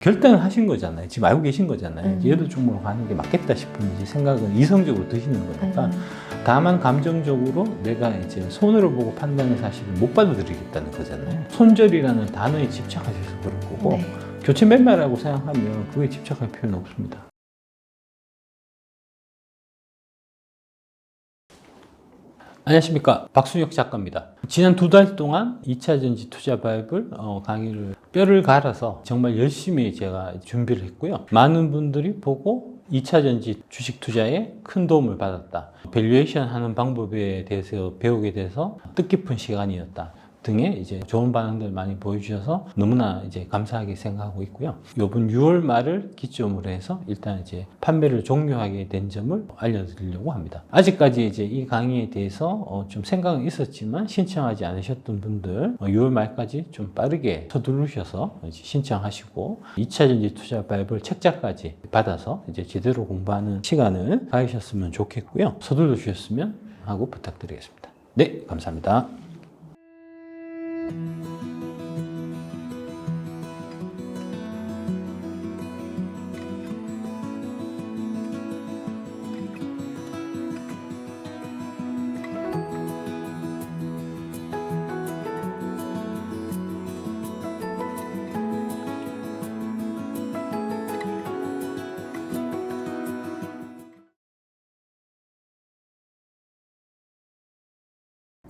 결단을 하신 거잖아요. 지금 알고 계신 거잖아요. 이제 여덟 종목으로 가는 게 맞겠다 싶은 이제 생각은 이성적으로 드시는 거니까. 다만 감정적으로 내가 이제 손으로 보고 판단을 사실은 못 받아들이겠다는 거잖아요. 손절이라는 단어에 집착하셔서 그런 거고 네. 교체 매매라고 생각하면 그거에 집착할 필요는 없습니다. 안녕하십니까, 박순혁 작가입니다. 지난 2달 동안 2차전지 투자 바이블 강의를 뼈를 갈아서 정말 열심히 제가 준비를 했고요. 많은 분들이 보고 2차전지 주식 투자에 큰 도움을 받았다, 밸류에이션 하는 방법에 대해서 배우게 돼서 뜻깊은 시간이었다 등의 이제 좋은 반응들 많이 보여주셔서 너무나 이제 감사하게 생각하고 있고요. 이번 6월 말을 기점으로 해서 일단 이제 판매를 종료하게 된 점을 알려드리려고 합니다. 아직까지 이제 이 강의에 대해서 좀 생각은 있었지만 신청하지 않으셨던 분들 6월 말까지 좀 빠르게 서두르셔서 이제 신청하시고 2차전지 투자 바이블 책자까지 받아서 이제 제대로 공부하는 시간을 가지셨으면 좋겠고요. 서둘러 주셨으면 하고 부탁드리겠습니다. 네, 감사합니다.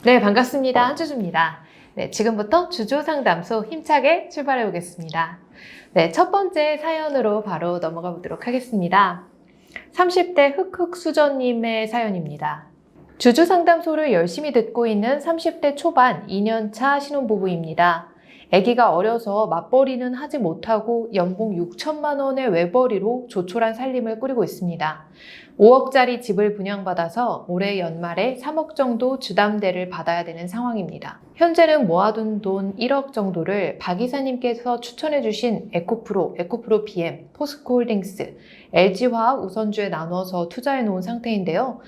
네, 반갑습니다. 한주주입니다. 네, 지금부터 주주상담소 힘차게 출발해 보겠습니다. 네, 첫 번째 사연으로 바로 넘어가 보도록 하겠습니다. 30대 흑흑수저님의 사연입니다. 주주상담소를 열심히 듣고 있는 30대 초반 2년차 신혼부부입니다. 아기가 어려서 맞벌이는 하지 못하고 연봉 6천만 원의 외벌이로 조촐한 살림을 꾸리고 있습니다. 5억짜리 집을 분양받아서 올해 연말에 3억 정도 주담대를 받아야 되는 상황입니다. 현재는 모아둔 돈 1억 정도를 박 이사님께서 추천해주신 에코프로 BM, 포스코홀딩스, LG화학 우선주에 나눠서 투자해 놓은 상태인데요.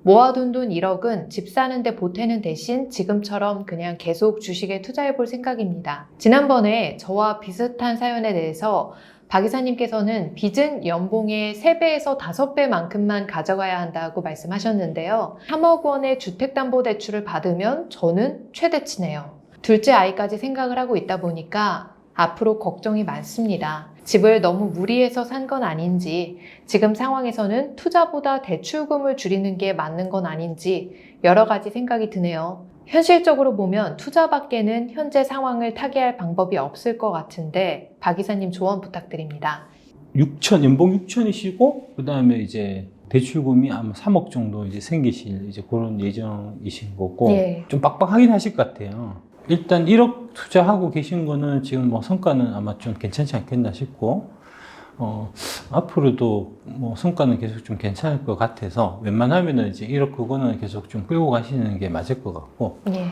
모아둔 돈 1억은 집 사는데 보태는 대신 지금처럼 그냥 계속 주식에 투자해 볼 생각입니다. 지난번에 저와 비슷한 사연에 대해서 박 이사님께서는 빚은 연봉의 3배에서 5배만큼만 가져가야 한다고 말씀하셨는데요. 3억 원의 주택담보대출을 받으면 저는 최대치네요. 둘째 아이까지 생각을 하고 있다 보니까 앞으로 걱정이 많습니다. 집을 너무 무리해서 산 건 아닌지, 지금 상황에서는 투자보다 대출금을 줄이는 게 맞는 건 아닌지 여러 가지 생각이 드네요. 현실적으로 보면 투자밖에는 현재 상황을 타개할 방법이 없을 것 같은데 박 이사님 조언 부탁드립니다. 연봉 6천이시고 그 다음에 이제 대출금이 아마 3억 정도 이제 생기실 이제 그런 예정이신 거고, 예. 좀 빡빡하긴 하실 것 같아요. 일단 1억 투자하고 계신 거는 지금 뭐 성과는 아마 좀 괜찮지 않겠나 싶고, 앞으로도 뭐 성과는 계속 좀 괜찮을 것 같아서 웬만하면은 이제 1억 그거는 계속 좀 끌고 가시는 게 맞을 것 같고, 예.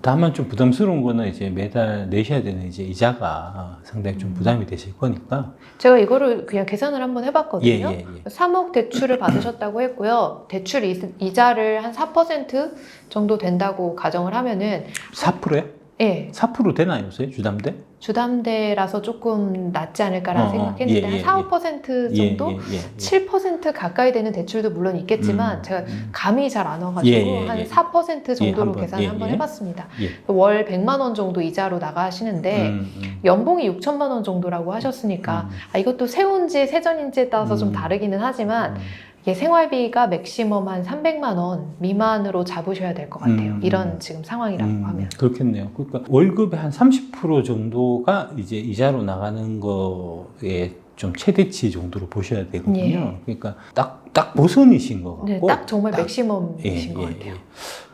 다만 좀 부담스러운 거는 이제 매달 내셔야 되는 이제 이자가 상당히 좀 부담이 되실 거니까. 제가 이거를 그냥 계산을 한번 해봤거든요. 예. 3억 대출을 받으셨다고 했고요. 대출 이자를 한 4% 정도 된다고 가정을 하면은 4%요? 예. 4% 되나요, 요새 주담대? 주담대라서 조금 낫지 않을까라는 생각했는데 한 4, 5% 정도? 7% 가까이 되는 대출도 물론 있겠지만 제가 감이 잘 안 와가지고 한 4% 정도로 계산을 한번 해봤습니다. 월 100만 원 정도 이자로 나가시는데 연봉이 6천만 원 정도라고 하셨으니까 이것도 새운지 세전인지에 따라서 좀 다르기는 하지만 이게 생활비가 맥시멈 한 300만 원 미만으로 잡으셔야 될 것 같아요. 이런 지금 상황이라고 하면. 그렇겠네요. 그러니까 월급의 한 30% 정도가 이제 이자로 나가는 거에 좀 최대치 정도로 보셔야 되거든요. 예. 그러니까 딱 보선이신 것 같고. 네, 딱 정말 맥시멈이신 것 같아요.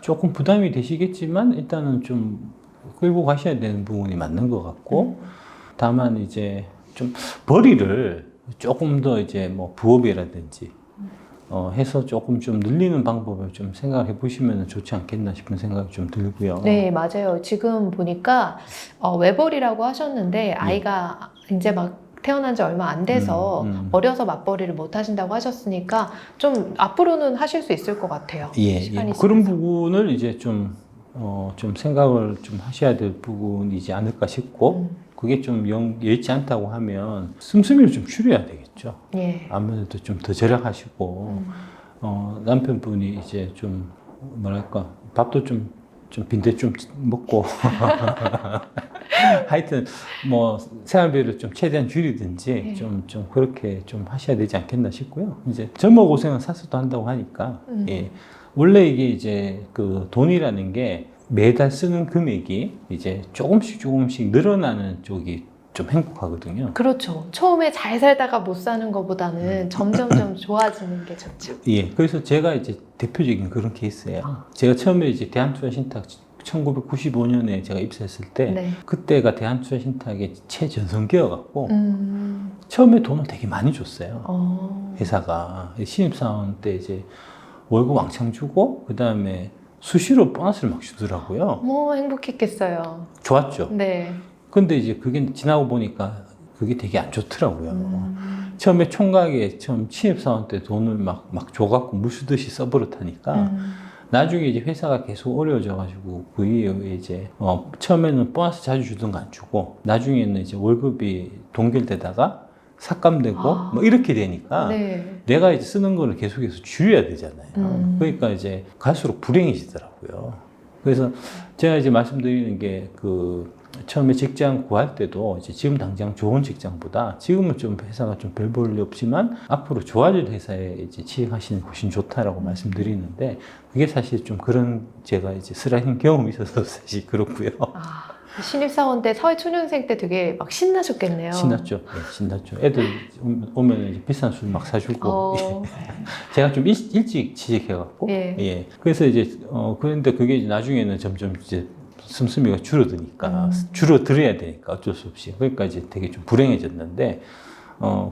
조금 부담이 되시겠지만 일단은 좀 끌고 가셔야 되는 부분이 맞는 것 같고, 다만 이제 좀 벌이를 조금 더 이제 뭐 부업이라든지 해서 조금 좀 늘리는 방법을 좀 생각해 보시면 좋지 않겠나 싶은 생각이 좀 들고요. 네, 맞아요. 지금 보니까 외벌이라고 하셨는데 아이가 이제 막 태어난 지 얼마 안 돼서 어려서 맞벌이를 못 하신다고 하셨으니까 좀 앞으로는 하실 수 있을 것 같아요. 시간이 그런 있어서. 부분을 이제 좀 생각을 좀 하셔야 될 부분이지 않을까 싶고, 그게 좀 여의치 않다고 하면 씀씀이를 좀 줄여야 되겠죠. 예. 아무래도 좀 더 절약하시고 남편분이 이제 좀 뭐랄까 밥도 좀 빈대 좀 먹고 하여튼 뭐 생활비를 좀 최대한 줄이든지 네. 좀 그렇게 좀 하셔야 되지 않겠나 싶고요. 이제 젊어 고생은 사서도 한다고 하니까 예. 원래 이게 이제 그 돈이라는 게 매달 쓰는 금액이 이제 조금씩 늘어나는 쪽이 좀 행복하거든요. 그렇죠. 처음에 잘 살다가 못 사는 것보다는 점점점 좋아지는 게 좋죠. 예, 그래서 제가 이제 대표적인 그런 케이스예요. 제가 처음에 이제 대한투자신탁 1995년에 제가 입사했을 때 네. 그때가 대한투자신탁의 최전성기여갖고 처음에 돈을 되게 많이 줬어요. 회사가 신입사원 때 이제 월급 왕창 주고 그 다음에 수시로 보너스를 막 주더라고요. 뭐 행복했겠어요. 좋았죠. 네. 근데 이제 그게 지나고 보니까 그게 되게 안 좋더라고요. 처음에 총각에 처음 신입사원 때 돈을 막 줘갖고 물쓰듯이 써버릇하니까 나중에 이제 회사가 계속 어려워져가지고 그 이후에 이제 처음에는 보너스 자주 주던 거 안 주고 나중에는 이제 월급이 동결되다가 삭감되고 뭐 이렇게 되니까 네. 내가 이제 쓰는 거를 계속해서 줄여야 되잖아요. 그러니까 이제 갈수록 불행해지더라고요. 그래서 제가 이제 말씀드리는 게 처음에 직장 구할 때도 이제 지금 당장 좋은 직장보다 지금은 좀 회사가 좀 별 볼 일 없지만 앞으로 좋아질 회사에 이제 취직하시는 것이 좋다라고 말씀드리는데 그게 사실 좀 그런 제가 이제 슬라이딩 경험이 있어서 사실 그렇고요. 신입사원 때 사회초년생 때 되게 막 신나셨겠네요. 신났죠. 네, 신났죠. 애들 오면 이제 비싼 술 막 사주고. 제가 좀 일찍 취직해갖고. 예. 예. 그래서 이제, 그런데 그게 이제 나중에는 점점 이제 씀씀이가 줄어드니까, 줄어들어야 되니까 어쩔 수 없이. 그러니까 이제 되게 좀 불행해졌는데,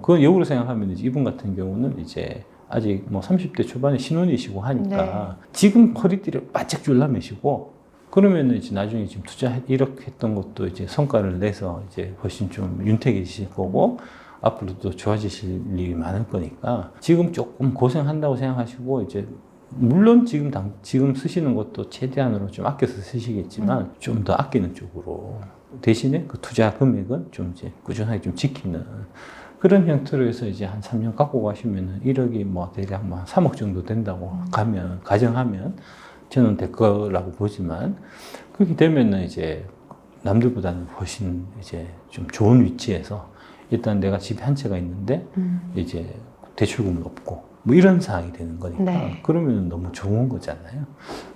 그건 역으로 생각하면 이제 이분 같은 경우는 이제 아직 뭐 30대 초반에 신혼이시고 하니까 지금 허리띠를 바짝 졸라매시고 그러면은 이제 나중에 지금 투자 이렇게 했던 것도 이제 성과를 내서 이제 훨씬 좀 윤택해지실 거고 앞으로도 좋아지실 일이 많을 거니까 지금 조금 고생한다고 생각하시고 이제 물론 지금 쓰시는 것도 최대한으로 좀 아껴서 쓰시겠지만 좀 더 아끼는 쪽으로 대신에 그 투자 금액은 좀 이제 꾸준하게 좀 지키는 그런 형태로 해서 이제 한 3년 갖고 가시면은 1억이 뭐 대략 뭐 3억 정도 된다고 가정하면 저는 될 거라고 보지만 그렇게 되면은 이제 남들보다는 훨씬 이제 좀 좋은 위치에서 일단 내가 집에 한 채가 있는데 이제 대출금은 없고 뭐 이런 상황이 되는 거니까 그러면 너무 좋은 거잖아요.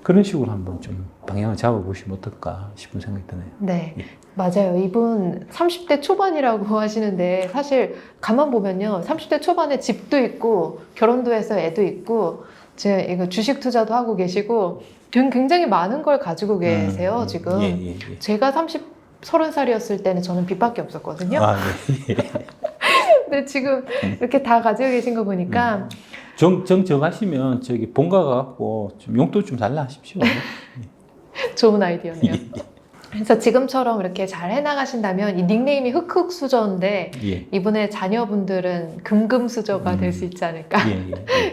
그런 식으로 한번 좀 방향을 잡아보시면 어떨까 싶은 생각이 드네요. 네. 맞아요. 이분 30대 초반이라고 하시는데 사실 가만 보면요. 30대 초반에 집도 있고 결혼도 해서 애도 있고 제가 이거 주식 투자도 하고 계시고 굉장히 많은 걸 가지고 계세요, 지금. 예. 제가 30살이었을 때는 저는 빚밖에 없었거든요. 예. 근데 지금 이렇게 다 가지고 계신 거 보니까 정하시면 저기 본가 가갖고 좀 용돈 좀 달라 하십시오. 좋은 아이디어네요. 그래서 지금처럼 이렇게 잘 해나가신다면 이 닉네임이 흑흑수저인데 이분의 자녀분들은 금금수저가 될 수 있지 않을까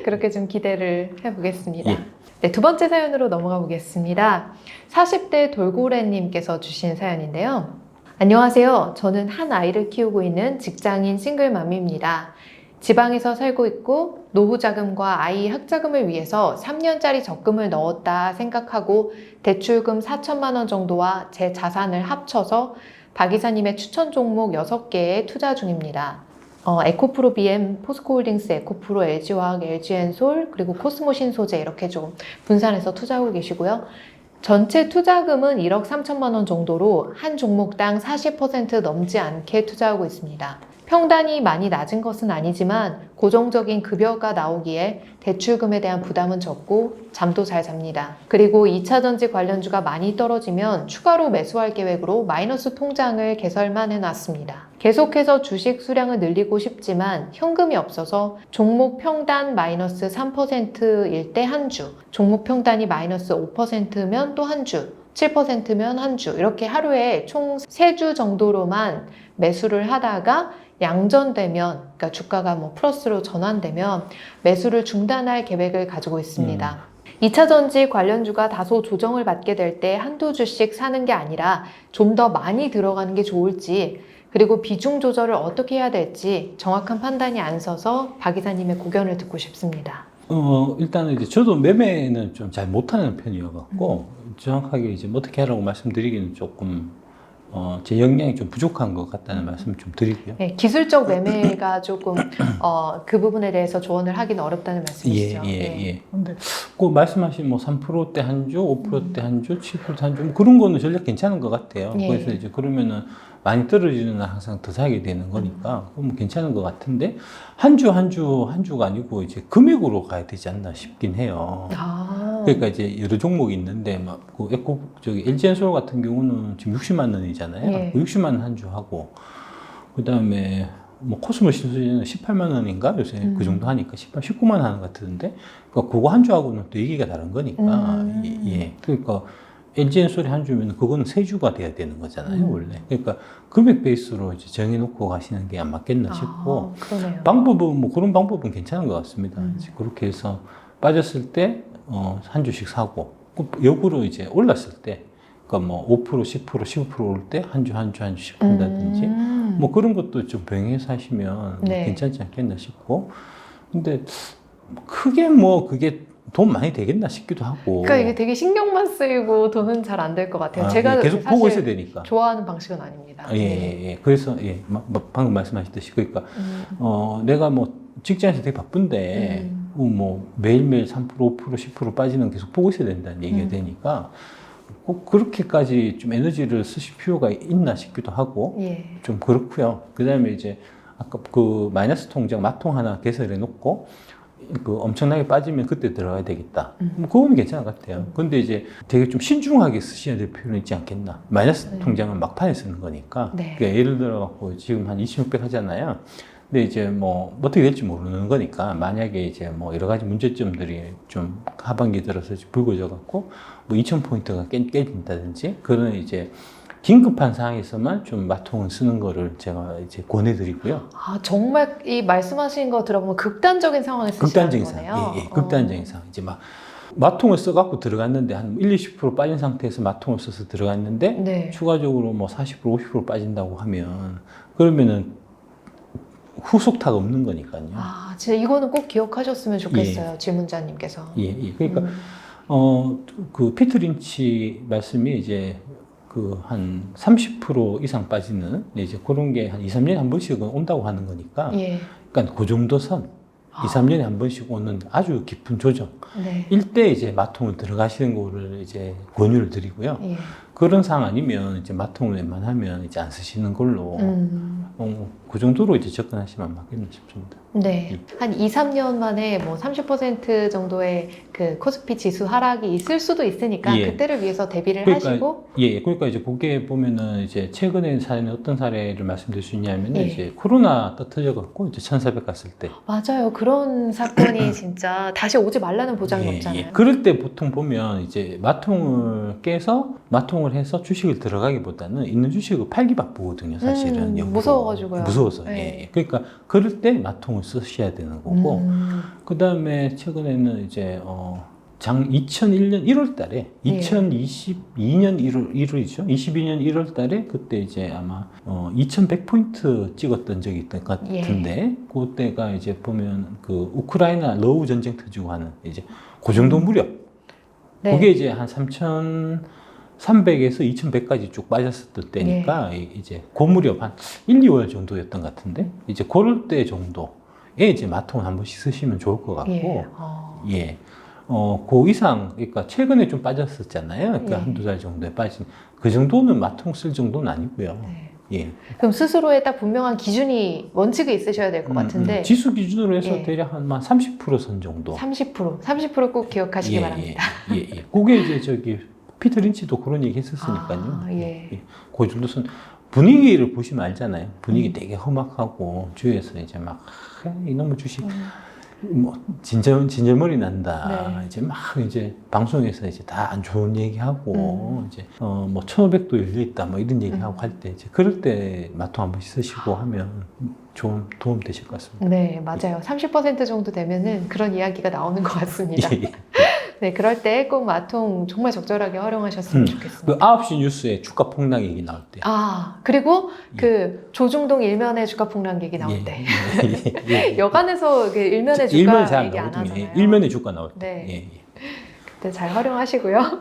그렇게 좀 기대를 해보겠습니다. 네, 두 번째 사연으로 넘어가 보겠습니다. 40대 돌고래님께서 주신 사연인데요. 안녕하세요. 저는 한 아이를 키우고 있는 직장인 싱글맘입니다. 지방에서 살고 있고 노후 자금과 아이 학자금을 위해서 3년짜리 적금을 넣었다 생각하고 대출금 4천만 원 정도와 제 자산을 합쳐서 박 이사님의 추천 종목 6개에 투자 중입니다. 에코프로 BM, 포스코홀딩스, 에코프로, LG화학, LG엔솔, 그리고 코스모 신소재 이렇게 좀 분산해서 투자하고 계시고요. 전체 투자금은 1억 3천만 원 정도로 한 종목당 40% 넘지 않게 투자하고 있습니다. 평단이 많이 낮은 것은 아니지만 고정적인 급여가 나오기에 대출금에 대한 부담은 적고 잠도 잘 잡니다. 그리고 2차전지 관련주가 많이 떨어지면 추가로 매수할 계획으로 마이너스 통장을 개설만 해놨습니다. 계속해서 주식 수량을 늘리고 싶지만 현금이 없어서 종목 평단 마이너스 3%일 때 한 주, 종목 평단이 마이너스 5%면 또 한 주, 7%면 한 주, 이렇게 하루에 총 3주 정도로만 매수를 하다가 양전되면, 그러니까 주가가 뭐 플러스로 전환되면 매수를 중단할 계획을 가지고 있습니다. 2차전지 관련주가 다소 조정을 받게 될 때 한두 주씩 사는 게 아니라 좀 더 많이 들어가는 게 좋을지, 그리고 비중 조절을 어떻게 해야 될지 정확한 판단이 안 서서 박 이사님의 고견을 듣고 싶습니다. 일단은 이제 저도 매매는 좀 잘 못하는 편이어갖고, 정확하게 이제 뭐 어떻게 하라고 말씀드리기는 조금, 제 역량이 좀 부족한 것 같다는 말씀 좀 드리고요. 네, 기술적 매매가 조금 그 부분에 대해서 조언을 하기는 어렵다는 말씀이시죠. 네. 근데 그 말씀하신 뭐 3%대 한 주, 5%대 한 주, 7%대 한 주, 뭐 그런 거는 전략 괜찮은 것 같아요. 예. 그래서 이제 그러면은 많이 떨어지는 날 항상 더 사게 되는 거니까, 그건 뭐 괜찮은 것 같은데, 한 주가 아니고 이제 금액으로 가야 되지 않나 싶긴 해요. 아. 그러니까 이제 여러 종목이 있는데, 막, 그 LG엔솔 같은 경우는 지금 60만 원이잖아요. 예. 60만 원 한 주 하고, 그 다음에 뭐 코스모 신소재는 18만 원인가? 요새 그 정도 하니까 19만 원 하는 것 같은데, 그러니까 그거 한 주하고는 또 얘기가 다른 거니까, 예. 그러니까 LG엔솔이 한 주면 그거는 세 주가 돼야 되는 거잖아요, 원래. 그러니까 금액 베이스로 이제 정해놓고 가시는 게 안 맞겠나 싶고, 그러네요. 방법은 뭐 그런 방법은 괜찮은 것 같습니다. 이제 그렇게 해서 빠졌을 때 한 주씩 사고, 역으로 이제 올랐을 때, 그러니까 뭐 5%, 10%, 15% 올 때 한 주씩 한다든지, 뭐 그런 것도 좀 병행해서 하시면 네. 괜찮지 않겠나 싶고, 근데 크게 뭐 그게 돈 많이 되겠나 싶기도 하고. 그러니까 이게 되게 신경만 쓰이고 돈은 잘 안 될 것 같아요. 제가 예, 계속 사실 보고 있어야 되니까. 좋아하는 방식은 아닙니다. 예. 그래서, 방금 말씀하셨듯이, 그러니까, 내가 뭐 직장에서 되게 바쁜데, 뭐 매일매일 3%, 5%, 10% 빠지는 계속 보고 있어야 된다는 얘기가 되니까, 꼭 그렇게까지 좀 에너지를 쓰실 필요가 있나 싶기도 하고, 예. 좀 그렇고요. 그 다음에 이제, 아까 그 마이너스 통장 마통 하나 개설해 놓고, 그 엄청나게 빠지면 그때 들어가야 되겠다. 뭐 그거는 괜찮은 것 같아요. 근데 이제 되게 좀 신중하게 쓰셔야 될 필요는 있지 않겠나. 마이너스 통장은 막판에 쓰는 거니까. 네. 그러니까 예를 들어 갖고 지금 한 2,600 하잖아요. 근데 이제 뭐 어떻게 될지 모르는 거니까 만약에 이제 뭐 여러 가지 문제점들이 좀 하반기 들어서 불거져 갖고 뭐 2,000포인트가 깨진다든지 그런 이제 긴급한 상황에서만 좀 마통을 쓰는 거를 제가 이제 권해드리고요. 아, 정말 이 말씀하신 거 들어보면 극단적인 상황에 쓰시는 극단적인 거네요. 상황. 예. 극단적인 상황. 이제 막 마통을 써갖고 들어갔는데 한 1, 20% 빠진 상태에서 마통을 써서 들어갔는데 네. 추가적으로 뭐 40%, 50% 빠진다고 하면 그러면은 후속타가 없는 거니까요. 아, 진짜 이거는 꼭 기억하셨으면 좋겠어요. 질문자님께서. 예. 그러니까 그 피트 린치 말씀이 이제 그 한 30% 이상 빠지는 이제 그런 게 한 2, 3년에 한 번씩은 온다고 하는 거니까. 예. 그러니까 그 정도 선 2, 3년에 한 번씩 오는 아주 깊은 조정. 네. 일대 이제 마통을 들어가시는 거를 이제 권유를 드리고요. 예. 그런 상황 아니면 이제 마통을 웬만하면 이제 안 쓰시는 걸로 그 정도로 이제 접근하시면 맞겠나 싶습니다. 네. 한 2, 3년 만에 뭐 30% 정도의 그 코스피 지수 하락이 있을 수도 있으니까 예. 그때를 위해서 대비를 그러니까, 하시고. 예, 그러니까 이제 그게 보면은 이제 최근에 사례는 어떤 사례를 말씀드릴 수 있냐면 예. 이제 코로나 터져 갖고 이제 1,400 갔을 때. 맞아요. 그런 사건이 진짜 다시 오지 말라는 보장이 없잖아요. 그럴 때 보통 보면 이제 마통을 깨서 마통을 해서 주식을 들어가기보다는 있는 주식을 팔기 바쁘거든요, 사실은. 역으로. 무서워가지고요. 무서워서. 네. 예. 그러니까 그럴 때 마통을 쓰셔야 되는 거고. 그 다음에 최근에는 이제 2001년 1월 달에, 예. 2022년 1월이죠. 22년 1월 달에 그때 이제 아마 2100포인트 찍었던 적이 있던 것 같은데, 그때가 이제 보면 그 우크라이나 러우 전쟁 터지고 하는 이제 그 정도 무렵. 네. 그게 이제 한 3,300에서 2,100까지 쭉 빠졌었던 때니까, 이제 그 무렵 한 1, 2월 정도였던 것 같은데, 이제 그럴 때 정도에 이제 마통을 한 번씩 쓰시면 좋을 것 같고, 예. 그 이상, 그러니까 최근에 좀 빠졌었잖아요. 그러니까 예. 한두 달 정도에 빠진. 그 정도는 마통 쓸 정도는 아니고요. 네. 예. 그럼 스스로에 딱 분명한 기준이, 원칙이 있으셔야 될 것 같은데. 지수 기준으로 해서 예. 대략 한 30% 정도. 30% 꼭 기억하시기 바랍니다. 예. 그게 이제 피터 린치도 그런 얘기 했었으니까요. 예. 그 정도 선 분위기를 보시면 알잖아요. 분위기 되게 험악하고 주위에서 이제 막 이놈의 주식 뭐 진절머리 난다. 네. 이제 막 이제 방송에서 이제 다 안 좋은 얘기하고 이제 뭐 1,500도 열려 있다 뭐 이런 얘기하고 할 때 이제 그럴 때 마통 한 번씩 쓰시고 하면 좋은 도움 되실 것 같습니다. 네, 맞아요. 30% 정도 되면은 그런 이야기가 나오는 것 같습니다. 예. 네, 그럴 때 꼭 마통 정말 적절하게 활용하셨으면 좋겠습니다. 그 9시 뉴스에 주가 폭락 얘기 나올 때. 아, 그리고 그 조중동 일면의 주가 폭락 얘기 나올 때. 여간에서 그 일면의 주가 일면에 잘 얘기 안 나오거든요. 하잖아요. 일면에 주가 나올 때. 네. 예, 예. 그때 잘 활용하시고요.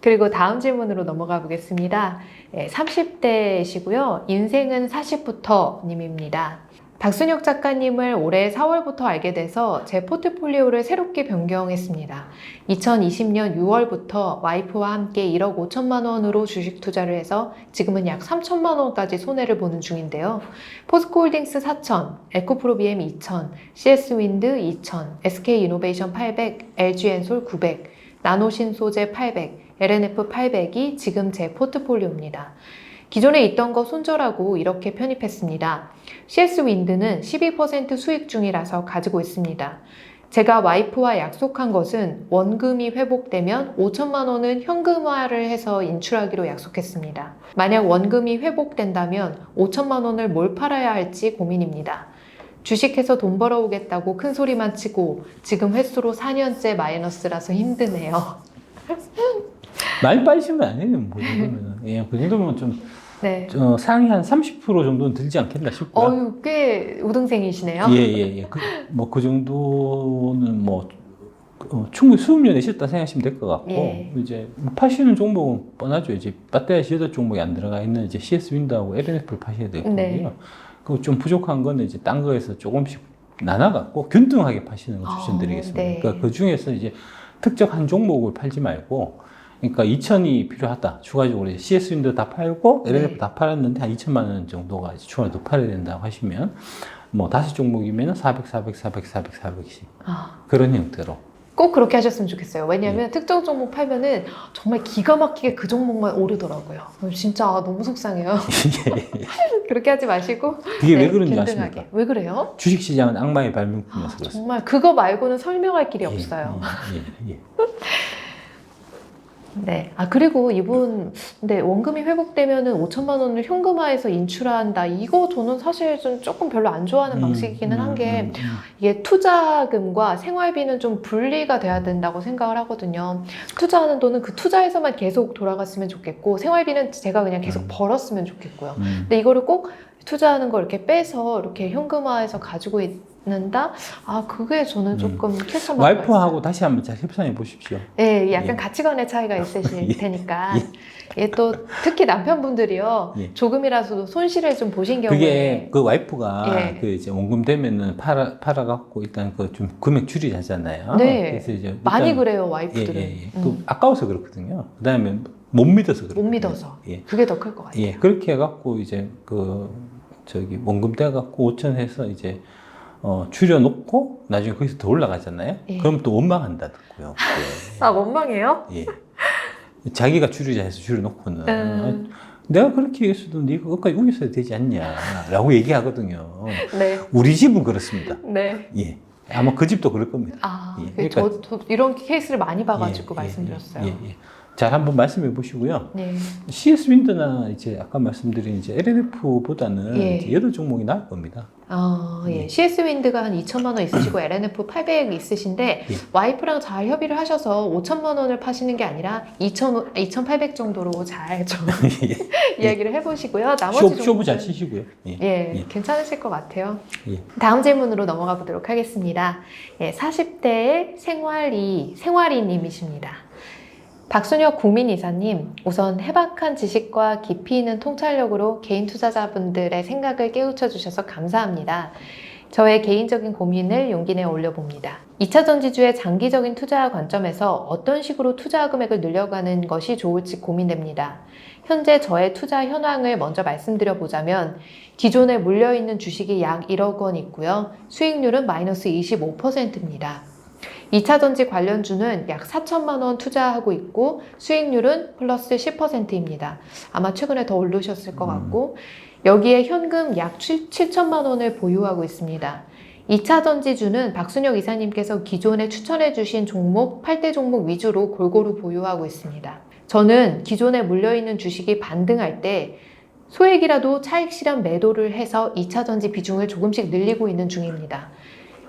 그리고 다음 질문으로 넘어가 보겠습니다. 30대시고요. 인생은 40부터 님입니다. 박순혁 작가님을 올해 4월부터 알게 돼서 제 포트폴리오를 새롭게 변경했습니다. 2020년 6월부터 와이프와 함께 1억 5천만 원으로 주식 투자를 해서 지금은 약 3천만 원까지 손해를 보는 중인데요. 포스코홀딩스 4천, 에코프로비엠 2천, CS윈드 2천, SK이노베이션 800, LG엔솔 900, 나노신소재 800, LNF 800이 지금 제 포트폴리오입니다. 기존에 있던 거 손절하고 이렇게 편입했습니다. CS윈드는 12% 수익 중이라서 가지고 있습니다. 제가 와이프와 약속한 것은 원금이 회복되면 5천만 원은 현금화를 해서 인출하기로 약속했습니다. 만약 원금이 회복된다면 5천만 원을 뭘 팔아야 할지 고민입니다. 주식해서 돈 벌어오겠다고 큰 소리만 치고 지금 횟수로 4년째 마이너스라서 힘드네요. 많이 빠지시면 안 해요. 뭐, 그러면은. 예, 그 정도면 좀 네. 상위 한 30% 정도는 들지 않겠나 싶고요. 어유 꽤 우등생이시네요. 예, 예, 예. 그 정도는 뭐, 충분히 수급료 내셨다 생각하시면 될 것 같고, 예. 이제, 파시는 종목은 뻔하죠. 이제, 배터리 시어더 종목이 안 들어가 있는 이제 CS윈드하고 LNF를 파셔야 되거든요. 네. 그리고 좀 부족한 거는 이제 딴 거에서 조금씩 나눠갖고 균등하게 파시는 거 추천드리겠습니다. 네. 그러니까 그 중에서 이제 특정 한 종목을 팔지 말고, 그러니까 2천이 필요하다. 추가적으로 이제 CS윈드 다 팔고 LNF 네. 다 팔았는데 한 2천만 원 정도가 이제 추가로 더 팔아야 된다고 하시면 뭐 5종목이면 400, 400, 400, 400, 400씩 그런 형태로. 꼭 그렇게 하셨으면 좋겠어요. 왜냐하면 특정 종목 팔면은 정말 기가 막히게 그 종목만 오르더라고요. 진짜 너무 속상해요. 그렇게 하지 마시고 그게 왜 그런지 균등하게. 아십니까? 왜 그래요? 주식시장은 악마의 발명품이어서 그렇습니다. 정말 그거 말고는 설명할 길이 예, 없어요. 예, 예. 네. 아, 그리고 이분, 근데 원금이 회복되면은 5천만 원을 현금화해서 인출한다. 이거 저는 사실 좀 조금 별로 안 좋아하는 방식이기는 한 게, 이게 투자금과 생활비는 좀 분리가 돼야 된다고 생각을 하거든요. 투자하는 돈은 그 투자에서만 계속 돌아갔으면 좋겠고, 생활비는 제가 그냥 계속 벌었으면 좋겠고요. 근데 이거를 꼭 투자하는 걸 이렇게 빼서 이렇게 현금화해서 가지고 있는다? 아, 그게 저는 조금 퀘스천 마크가 와이프하고 있어요. 다시 한번 잘 협상해 보십시오. 네, 약간 예. 가치관의 차이가 있으실 예. 테니까. 예, 또 특히 남편분들이요. 예. 조금이라도 손실을 좀 보신 경우에 그게 그 와이프가 예. 그 이제 원금 되면은 팔아갖고 일단 그 좀 금액 줄이자잖아요. 네. 그래서 이제 많이 일단 그래요, 예, 와이프들은. 예, 예. 그 아까워서 그렇거든요. 그다음에 못 믿어서 그렇거든요. 못 믿어서. 예. 그게 더 클 것 같아요. 예. 그렇게 해갖고 이제 원금 떼갖고 5천 해서 이제 줄여놓고 나중에 거기서 더 올라가잖아요. 예. 그럼 또 원망한다고요. 아, 원망해요? 예. 자기가 줄이자 해서 줄여놓고는 내가 그렇게 얘기했어도 네가 끝까지 우기 있어야 되지 않냐라고 얘기하거든요. 네. 우리 집은 그렇습니다. 네. 예. 아마 그 집도 그럴 겁니다. 아, 예. 저도 이런 케이스를 많이 봐가지고 예, 말씀드렸어요. 예, 예. 잘 한번 말씀해 보시고요. 네. CS 윈드나 이제 아까 말씀드린 이제 LNF보다는 예. 이제 여러 종목이 나을 겁니다. 예. CS 윈드가 한 2천만 원 있으시고 LNF 800 있으신데 예. 와이프랑 잘 협의를 하셔서 5천만 원을 파시는 게 아니라 2,800 정도로 잘 좀 이야기를 해보시고요. 나머지 쇼부 잘 종목은 치시고요. 예. 예, 괜찮으실 것 같아요. 예. 다음 질문으로 넘어가 보도록 하겠습니다. 40대의 생활이님이십니다. 박순혁 국민이사님, 우선 해박한 지식과 깊이 있는 통찰력으로 개인 투자자분들의 생각을 깨우쳐 주셔서 감사합니다. 저의 개인적인 고민을 용기 내어 올려봅니다. 2차 전지주의 장기적인 투자 관점에서 어떤 식으로 투자 금액을 늘려가는 것이 좋을지 고민됩니다. 현재 저의 투자 현황을 먼저 말씀드려 보자면 기존에 물려있는 주식이 약 1억 원 있고요. 수익률은 마이너스 25%입니다. 2차 전지 관련주는 약 4천만 원 투자하고 있고 수익률은 플러스 10%입니다. 아마 최근에 더 오르셨을 것 같고 여기에 현금 약 7천만 원을 보유하고 있습니다. 2차 전지주는 박순혁 이사님께서 기존에 추천해 주신 종목, 8대 종목 위주로 골고루 보유하고 있습니다. 저는 기존에 물려있는 주식이 반등할 때 소액이라도 차익 실현 매도를 해서 2차 전지 비중을 조금씩 늘리고 있는 중입니다.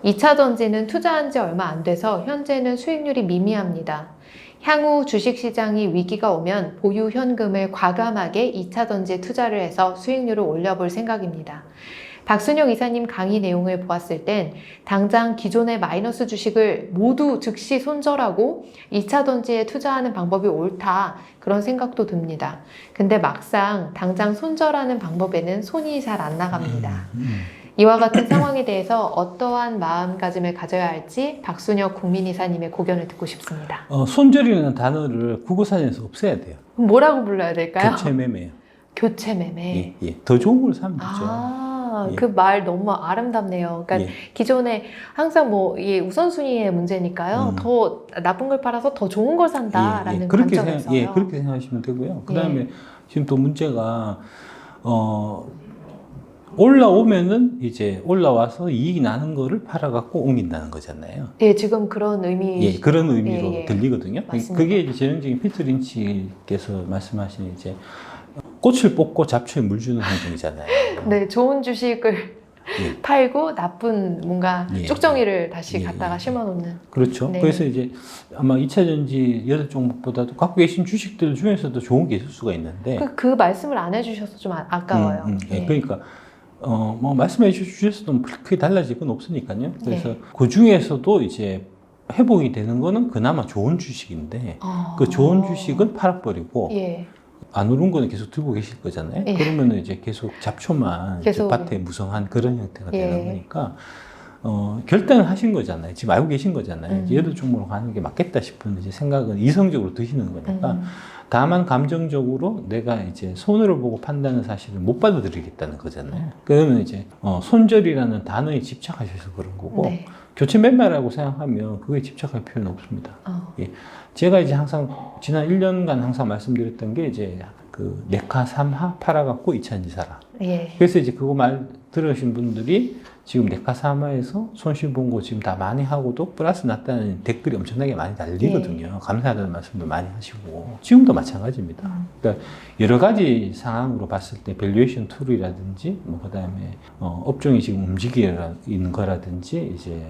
2차 전지는 투자한 지 얼마 안 돼서 현재는 수익률이 미미합니다. 향후 주식시장이 위기가 오면 보유 현금을 과감하게 2차 전지에 투자를 해서 수익률을 올려볼 생각입니다. 박순혁 이사님 강의 내용을 보았을 땐 당장 기존의 마이너스 주식을 모두 즉시 손절하고 2차 전지에 투자하는 방법이 옳다, 그런 생각도 듭니다. 근데 막상 당장 손절하는 방법에는 손이 잘 안 나갑니다. 이와 같은 상황에 대해서 어떠한 마음가짐을 가져야 할지 박순혁 국민이사님의 고견을 듣고 싶습니다. 손절이라는 단어를 국어사전에서 없애야 돼요. 그럼 뭐라고 불러야 될까요? 교체 매매예요. 교체 매매. 예. 더 좋은 걸 사면 되죠. 아, 예. 그 말 너무 아름답네요. 그러니까 예. 기존에 항상 뭐 이게 우선순위의 문제니까요. 더 나쁜 걸 팔아서 더 좋은 걸 산다라는 관점에서요. 그렇게 생각하시면 되고요. 그 다음에 지금 또 문제가 올라오면은 이제 올라와서 이익이 나는 거를 팔아갖고 옮긴다는 거잖아요. 예, 지금 그런 의미. 예, 그런 의미로 들리거든요. 맞습니다. 그게 이제 전형적인 피터 린치께서 말씀하신 이제 꽃을 뽑고 잡초에 물 주는 행동이잖아요. 네, 좋은 주식을 예. 팔고 나쁜 뭔가 예. 쭉정이를 다시 예. 갖다가 심어놓는. 그렇죠. 네. 그래서 이제 아마 2차 전지 8종목보다도 갖고 계신 주식들 중에서도 좋은 게 있을 수가 있는데. 그 말씀을 안 해주셔서 좀 아까워요. 예. 그러니까 뭐 말씀해 주셨어도 크게 달라질 건 없으니까요. 그래서 네. 그 중에서도 이제 회복이 되는 거는 그나마 좋은 주식인데 그 좋은 주식은 팔아버리고 예. 안 오른 거는 계속 들고 계실 거잖아요. 예. 그러면 이제 계속 잡초만 계속. 이제 밭에 무성한 그런 형태가 예. 되는 거니까 결단을 하신 거잖아요. 지금 알고 계신 거잖아요. 이제 8종목으로 가는 게 맞겠다 싶은 이제 생각은 이성적으로 드시는 거니까. 다만 감정적으로 내가 이제 손해를 보고 판단은 사실은 못 받아들이겠다는 거잖아요. 그러면 이제 손절이라는 단어에 집착하셔서 그런 거고 네. 교체 매매라고 생각하면 그거에 집착할 필요는 없습니다. 예. 제가 이제 항상 지난 1년간 항상 말씀드렸던 게 이제 그 네카 3하 팔아갖고 2차전지 사라. 예. 그래서 이제 그거 말 들으신 분들이 지금 네카 3하에서 손실 본 거 지금 다 많이 하고도 플러스 났다는 댓글이 엄청나게 많이 달리거든요. 감사하다는 말씀도 많이 하시고 지금도 마찬가지입니다. 그러니까 여러 가지 상황으로 봤을 때 밸류에이션 툴이라든지 뭐 그다음에 업종이 지금 움직이는 거라든지 이제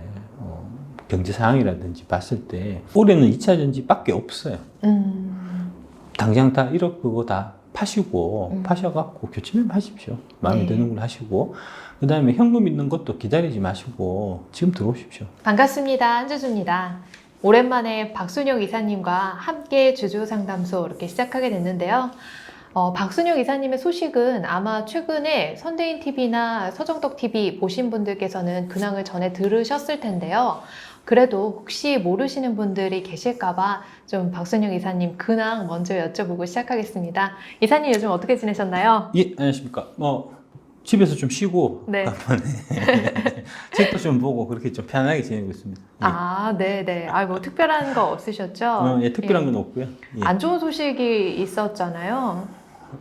경제 상황이라든지 봤을 때 올해는 2차 전지밖에 없어요. 당장 다 1억 그거 다 파시고 파셔갖고 교체매매 하십시오. 마음에 네. 드는 걸 하시고 그 다음에 현금 있는 것도 기다리지 마시고 지금 들어오십시오. 반갑습니다. 한주주입니다. 오랜만에 박순혁 이사님과 함께 주주상담소 이렇게 시작하게 됐는데요. 박순혁 이사님의 소식은 아마 최근에 선대인TV나 서정덕TV 보신 분들께서는 근황을 전에 들으셨을 텐데요. 그래도 혹시 모르시는 분들이 계실까봐 좀 박순혁 이사님 근황 먼저 여쭤보고 시작하겠습니다. 이사님 요즘 어떻게 지내셨나요? 예, 안녕하십니까. 집에서 좀 쉬고 네. 간만에 책도 좀 보고 그렇게 좀 편안하게 지내고 있습니다. 예. 아, 네네. 뭐 특별한 거 없으셨죠? 예, 특별한 건 없고요. 예. 안 좋은 소식이 있었잖아요.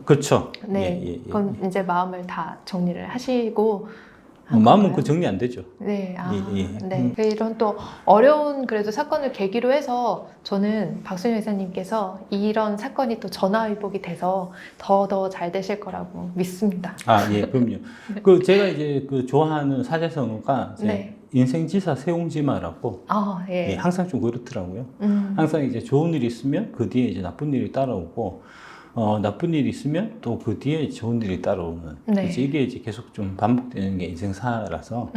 그렇죠. 네. 예. 그건 이제 마음을 다 정리를 하시고. 마음은 건가요? 그 정리 안 되죠. 네. 예. 네. 이런 또 어려운 그래도 사건을 계기로 해서 저는 박순혁 이사님께서 이런 사건이 또 전화위복이 돼서 더 잘 되실 거라고 믿습니다. 예, 그럼요. 제가 이제 좋아하는 사자성어가 네. 인생지사 세옹지마라고 예. 항상 좀 그렇더라고요. 항상 이제 좋은 일이 있으면 그 뒤에 이제 나쁜 일이 따라오고 나쁜 일이 있으면 또 그 뒤에 좋은 일이 따라오는. 네. 이게 이제 계속 좀 반복되는 게 인생사라서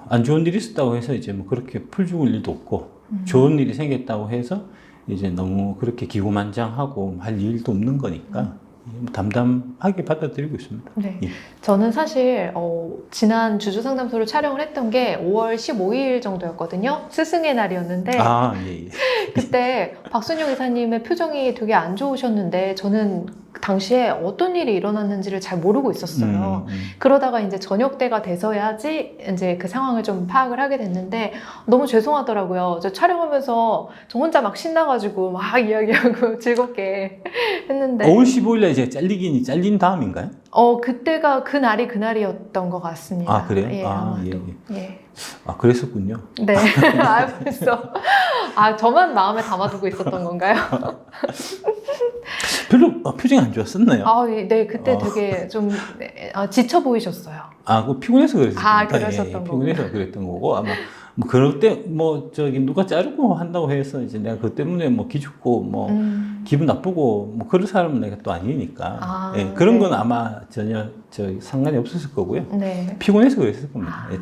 안 좋은 일이 있었다고 해서 이제 뭐 그렇게 풀 죽을 일도 없고 좋은 일이 생겼다고 해서 이제 너무 그렇게 기고만장하고 할 일도 없는 거니까 담담하게 받아들이고 있습니다. 네. 예. 저는 사실 지난 주주상담소를 촬영을 했던 게 5월 15일 정도였거든요. 스승의 날이었는데 예. 그때 박순혁 이사님의 표정이 되게 안 좋으셨는데 저는 당시에 어떤 일이 일어났는지를 잘 모르고 있었어요. 그러다가 이제 저녁 때가 돼서야지 이제 그 상황을 좀 파악을 하게 됐는데 너무 죄송하더라고요. 저 촬영하면서 저 혼자 막 신나가지고 막 이야기하고 즐겁게 했는데 5월 15일에 이제 잘린 다음인가요? 그때가 그 날이었던 것 같습니다. 아, 그래요? 예, 아마도. 예. 그랬었군요. 네. 벌써. 저만 마음에 담아두고 있었던 건가요? 별로 표정이 안 좋았었나요? 아, 네, 그때 되게 좀 지쳐 보이셨어요. 그 피곤해서 그랬습니다. 아, 그러셨던 거구나. 피곤해서 그랬던 거고, 아마, 뭐, 그럴 때, 뭐, 누가 자르고 한다고 해서, 이제 내가 그것 때문에 뭐, 기죽고, 뭐, 기분 나쁘고, 뭐, 그런 사람은 내가 또 아니니까. 예, 그런 네. 건 아마 전혀, 상관이 없었을 거고요. 네. 피곤해서 그랬을 겁니다. 예.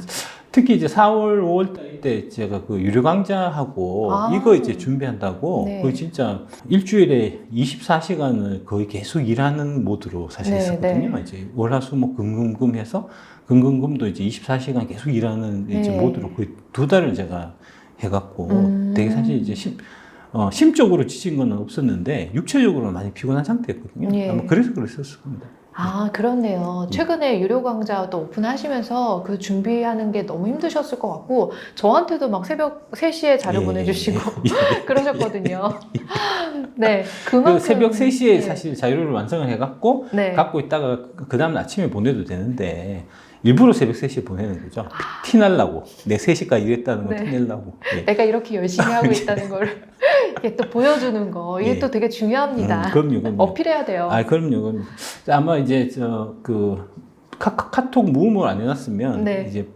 특히 이제 4월, 5월 때 제가 그 유료 강좌하고 이거 이제 준비한다고 네. 거의 진짜 일주일에 24시간을 거의 계속 일하는 모드로 사실 네, 했었거든요. 네. 이제 월화수목 금금금 해서 금금금도 이제 24시간 계속 일하는 이제 네. 모드로 거의 2달을 제가 해갖고 되게 사실 이제 심적으로 지친 건 없었는데 육체적으로 많이 피곤한 상태였거든요. 예. 아마 그래서 그랬었을 겁니다. 아, 그렇네요. 최근에 유료 강좌도 오픈하시면서 그 준비하는 게 너무 힘드셨을 것 같고, 저한테도 막 새벽 3시에 자료 예. 보내주시고 그러셨거든요. 네, 그 그만큼. 새벽 3시에 예. 사실 자료를 완성을 해갖고 네. 갖고 있다가 그 다음 아침에 보내도 되는데 일부러 새벽 3시에 보내는 거죠. 티 날라고. 내 3시까지 일했다는 거 네. 티 내려고. 예. 내가 이렇게 열심히 하고 있다는 걸 이게 또 보여주는 거, 이게 예. 또 되게 중요합니다. 그럼요. 어필해야 돼요. 그럼요. 아마 이제 카톡 무음을 안 해놨으면 네. 이제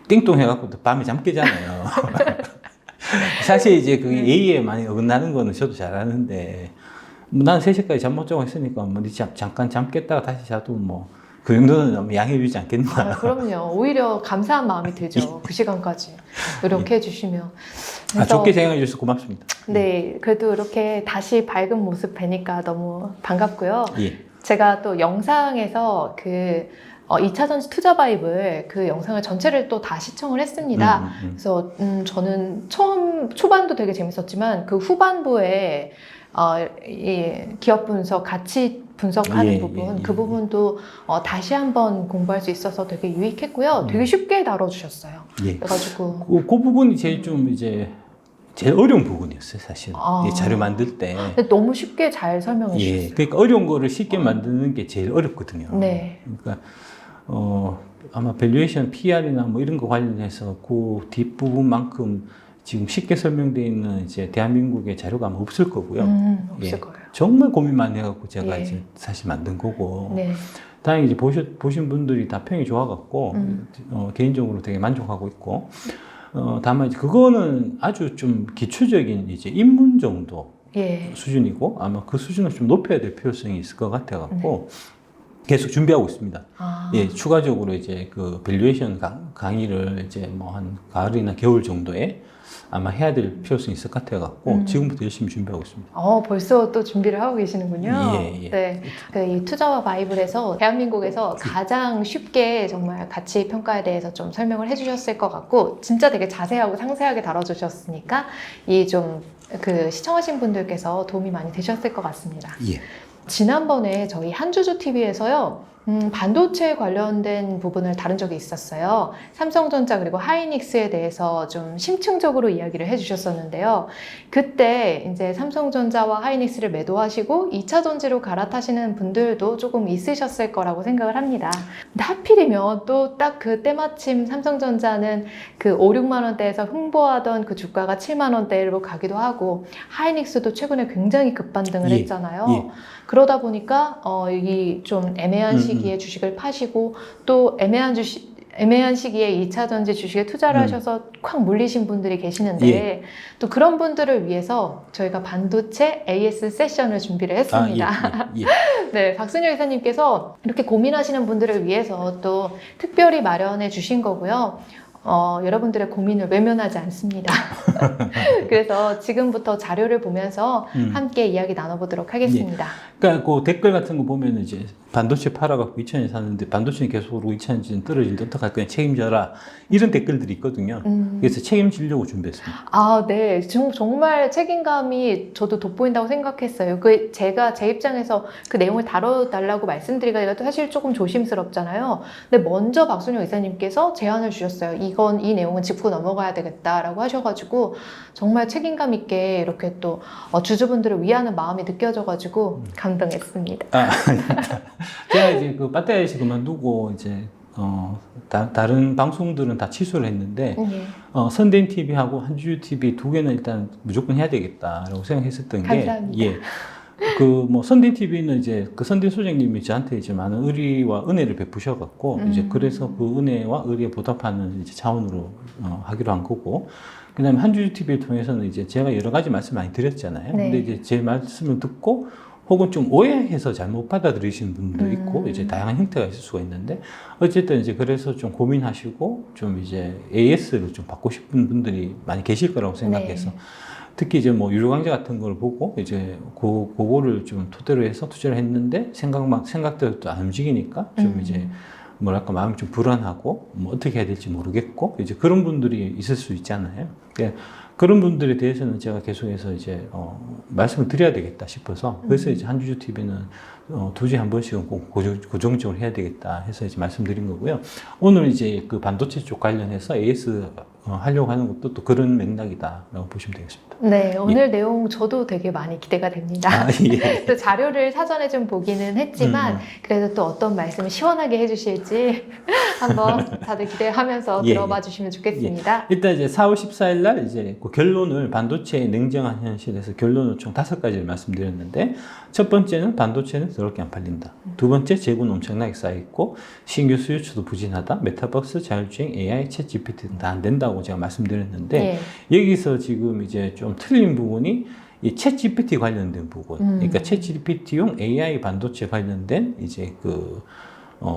띵동 해갖고 또 밤에 잠 깨잖아요. 사실 이제 그게 A에 많이 어긋나는 거는 저도 잘 아는데 뭐 난 3시까지 잠 못 자고 했으니까 뭐 잠깐 잠 깼다가 다시 자도 뭐 그 정도는 너무 양해해주지 않겠나. 그럼요. 오히려 감사한 마음이 들죠. 그 시간까지 노력해 주시면. 그래서 좋게 생각해 주셔서 고맙습니다. 네, 그래도 이렇게 다시 밝은 모습 뵈니까 너무 반갑고요. 예. 제가 또 영상에서 그 2차전지 투자 바이블 그 영상을 전체를 또 다 시청을 했습니다. 그래서 저는 초반도 되게 재밌었지만 그 후반부에 이 기업 분석, 가치 분석하는 부분, 그 부분도 다시 한번 공부할 수 있어서 되게 유익했고요. 되게 쉽게 다뤄주셨어요. 예. 그래가지고 그 부분이 제일 제일 어려운 부분이었어요, 사실. 아. 예, 자료 만들 때. 근데 너무 쉽게 잘 설명해 주셨어요. 예, 그러니까 어려운 거를 쉽게 만드는 게 제일 어렵거든요. 네. 그러니까 아마 밸류에이션 PR이나 뭐 이런 거 관련해서 그 뒷부분만큼 지금 쉽게 설명되어 있는 이제 대한민국의 자료가 아마 없을 거고요. 없을 예. 거예요. 정말 고민 많이 해갖고 제가 예. 이제 사실 만든 거고. 네. 다행히 이제 보신 분들이 다 평이 좋아갖고 개인적으로 되게 만족하고 있고. 다만 이제 그거는 아주 좀 기초적인 이제 입문 정도 예. 수준이고 아마 그 수준을 좀 높여야 될 필요성이 있을 것 같아갖고 계속 준비하고 있습니다. 예, 추가적으로 이제 그 밸류에이션 강의를 이제 뭐 한 가을이나 겨울 정도에 아마 해야 될 필요성이 있을 것 같아갖고 지금부터 열심히 준비하고 있습니다. 벌써 또 준비를 하고 계시는군요. 예, 예. 네. 이 투자와 바이블에서 대한민국에서 가장 쉽게 정말 가치 평가에 대해서 좀 설명을 해주셨을 것 같고, 진짜 되게 자세하고 상세하게 다뤄주셨으니까 이 좀 그 시청하신 분들께서 도움이 많이 되셨을 것 같습니다. 예. 지난번에 저희 한주주 TV에서요. 반도체 관련된 부분을 다룬 적이 있었어요. 삼성전자 그리고 하이닉스에 대해서 좀 심층적으로 이야기를 해주셨었는데요. 그때 이제 삼성전자와 하이닉스를 매도하시고 2차 전지로 갈아타시는 분들도 조금 있으셨을 거라고 생각을 합니다. 근데 하필이면 또 딱 그 때마침 삼성전자는 그 5, 6만 원대에서 흥보하던 그 주가가 7만 원대로 가기도 하고, 하이닉스도 최근에 굉장히 급반등을 예. 했잖아요. 예. 그러다 보니까 이 좀 애매한 시기에 주식을 파시고, 또 애매한 시기에 2차 전지 주식에 투자를 하셔서 콱 물리신 분들이 계시는데, 예. 또 그런 분들을 위해서 저희가 반도체 AS 세션을 준비를 했습니다. 예. 네, 박순혁 이사님께서 이렇게 고민하시는 분들을 위해서 또 특별히 마련해 주신 거고요. 여러분들의 고민을 외면하지 않습니다. 그래서 지금부터 자료를 보면서 함께 이야기 나눠보도록 하겠습니다. 그러니까 그 댓글 같은 거 보면 이제 반도체 팔아갖고 2천원 샀는데 반도체는 계속 오르고 2천원 떨어지는데 어떡할 거냐, 책임져라, 이런 댓글들이 있거든요. 그래서 책임지려고 준비했습니다. 네. 정말 책임감이 저도 돋보인다고 생각했어요. 제가 제 입장에서 그 내용을 다뤄달라고 말씀드리기가 사실 조금 조심스럽잖아요. 근데 먼저 박순혁 이사님께서 제안을 주셨어요. 이 내용은 짚고 넘어가야 되겠다라고 하셔가지고 정말 책임감 있게 이렇게 또 주주분들을 위하는 마음이 느껴져가지고 감동했습니다. 제가 이제 그 배터리에서 그만두고 이제 다른 방송들은 다 취소를 했는데 선대인 TV하고 한주주 TV 두 개는 일단 무조건 해야 되겠다라고 생각했었던 게, 감사합니다. 뭐 선딘 TV는 이제 그 선딘 소장님이 저한테 이제 많은 의리와 은혜를 베푸셔갖고 이제 그래서 그 은혜와 의리에 보답하는 이제 차원으로 하기로 한 거고. 그다음에 한주주 TV를 통해서는 이제 제가 여러 가지 말씀 많이 드렸잖아요. 네. 근데 이제 제 말씀을 듣고 혹은 좀 오해해서 잘못 받아들이시는 분도 있고 이제 다양한 형태가 있을 수가 있는데 어쨌든 이제 그래서 좀 고민하시고 좀 이제 AS를 좀 받고 싶은 분들이 많이 계실 거라고 생각해서. 네. 특히 이제 뭐 유료 강좌 같은 걸 보고 이제 그거를 좀 토대로 해서 투자를 했는데 생각대로 또 안 움직이니까 좀 이제 뭐랄까 마음이 좀 불안하고 뭐 어떻게 해야 될지 모르겠고 이제 그런 분들이 있을 수 있잖아요. 그러니까 그런 분들에 대해서는 제가 계속해서 이제 말씀을 드려야 되겠다 싶어서 그래서 이제 한주주 TV는 두 주에 한 번씩은 꼭 고정적으로 해야 되겠다 해서 이제 말씀드린 거고요. 오늘 이제 그 반도체 쪽 관련해서 AS 하려고 하는 것도 또 그런 맥락이다라고 보시면 되겠습니다. 네, 오늘 내용 저도 되게 많이 기대가 됩니다. 아, 예. 또 자료를 사전에 좀 보기는 했지만 그래도 또 어떤 말씀을 시원하게 해주실지 한번 다들 기대하면서 예. 들어봐 주시면 좋겠습니다. 일단 이제 4월 14일 날 이제 그 결론을 반도체의 냉정한 현실에서 결론을 총 5가지를 말씀드렸는데 첫 번째는 반도체는 더럽게 안 팔린다. 두 번째 재고는 엄청나게 쌓여있고 신규 수요처도 부진하다. 메타버스, 자율주행, AI, 챗GPT는 다 안 된다고 제가 말씀드렸는데 여기서 지금 이제 좀 틀린 부분이 이 챗GPT 관련된 부분. 그러니까 챗GPT용 AI 반도체 관련된 이제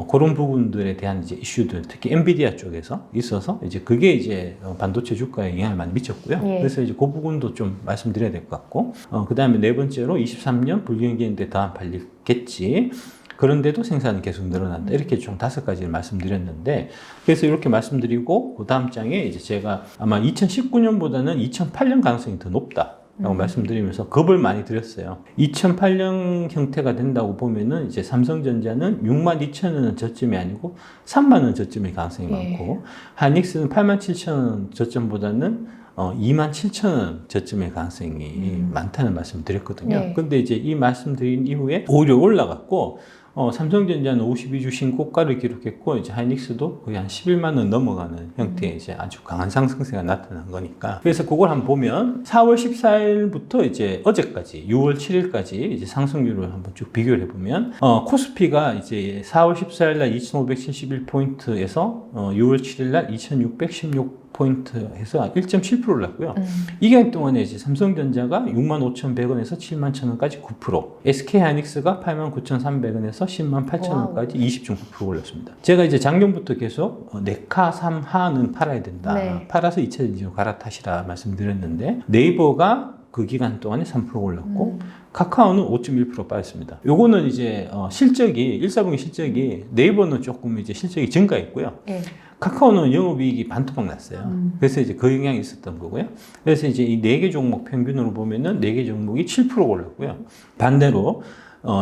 그런 부분들에 대한 이제 이슈들, 특히 엔비디아 쪽에서 있어서 이제 그게 이제 반도체 주가에 영향을 많이 미쳤고요. 예. 그래서 이제 그 부분도 좀 말씀드려야 될 것 같고, 그 다음에 네 번째로 23년 불경기인데 더 안 팔리겠지. 그런데도 생산은 계속 늘어난다. 이렇게 총 5가지를 말씀드렸는데, 그래서 이렇게 말씀드리고, 그 다음 장에 이제 제가 아마 2019년보다는 2008년 가능성이 더 높다. 라고 말씀드리면서 겁을 많이 드렸어요. 2008년 형태가 된다고 보면은 이제 삼성전자는 62,000원 저점이 아니고 30,000원 저점의 가능성이 많고, 하이닉스는 87,000원 저점보다는 27,000원 저점의 가능성이 많다는 말씀을 드렸거든요. 네. 근데 이제 이 말씀 드린 이후에 오히려 올라갔고, 삼성전자는 52주 신고가를 기록했고, 이제 하이닉스도 거의 한 11만 원 넘어가는 형태의 이제 아주 강한 상승세가 나타난 거니까. 그래서 그걸 한번 보면 4월 14일부터 이제 어제까지 6월 7일까지 이제 상승률을 한번 쭉 비교를 해보면, 코스피가 이제 4월 14일 날 2,571포인트에서 6월 7일 날 2,616포인트 해서 1.7% 올랐고요. 이 기간 동안에 이제 삼성전자가 65,100원에서 71,000원까지 9%, SK하이닉스가 89,300원에서 108,000원까지 20.9% 올랐습니다. 제가 이제 작년부터 계속 네카 3하는 팔아야 된다. 네. 팔아서 2차 전지로 갈아타시라 말씀드렸는데 네이버가 그 기간 동안에 3% 올랐고 카카오는 5.1% 빠졌습니다. 요거는 이제 실적이 1사분기 실적이 네이버는 조금 이제 실적이 증가했고요. 네. 카카오는 영업이익이 반토막 났어요. 그래서 이제 그 영향이 있었던 거고요. 그래서 이제 이 4개 종목 평균으로 보면은 4개 종목이 7% 올랐고요. 반대로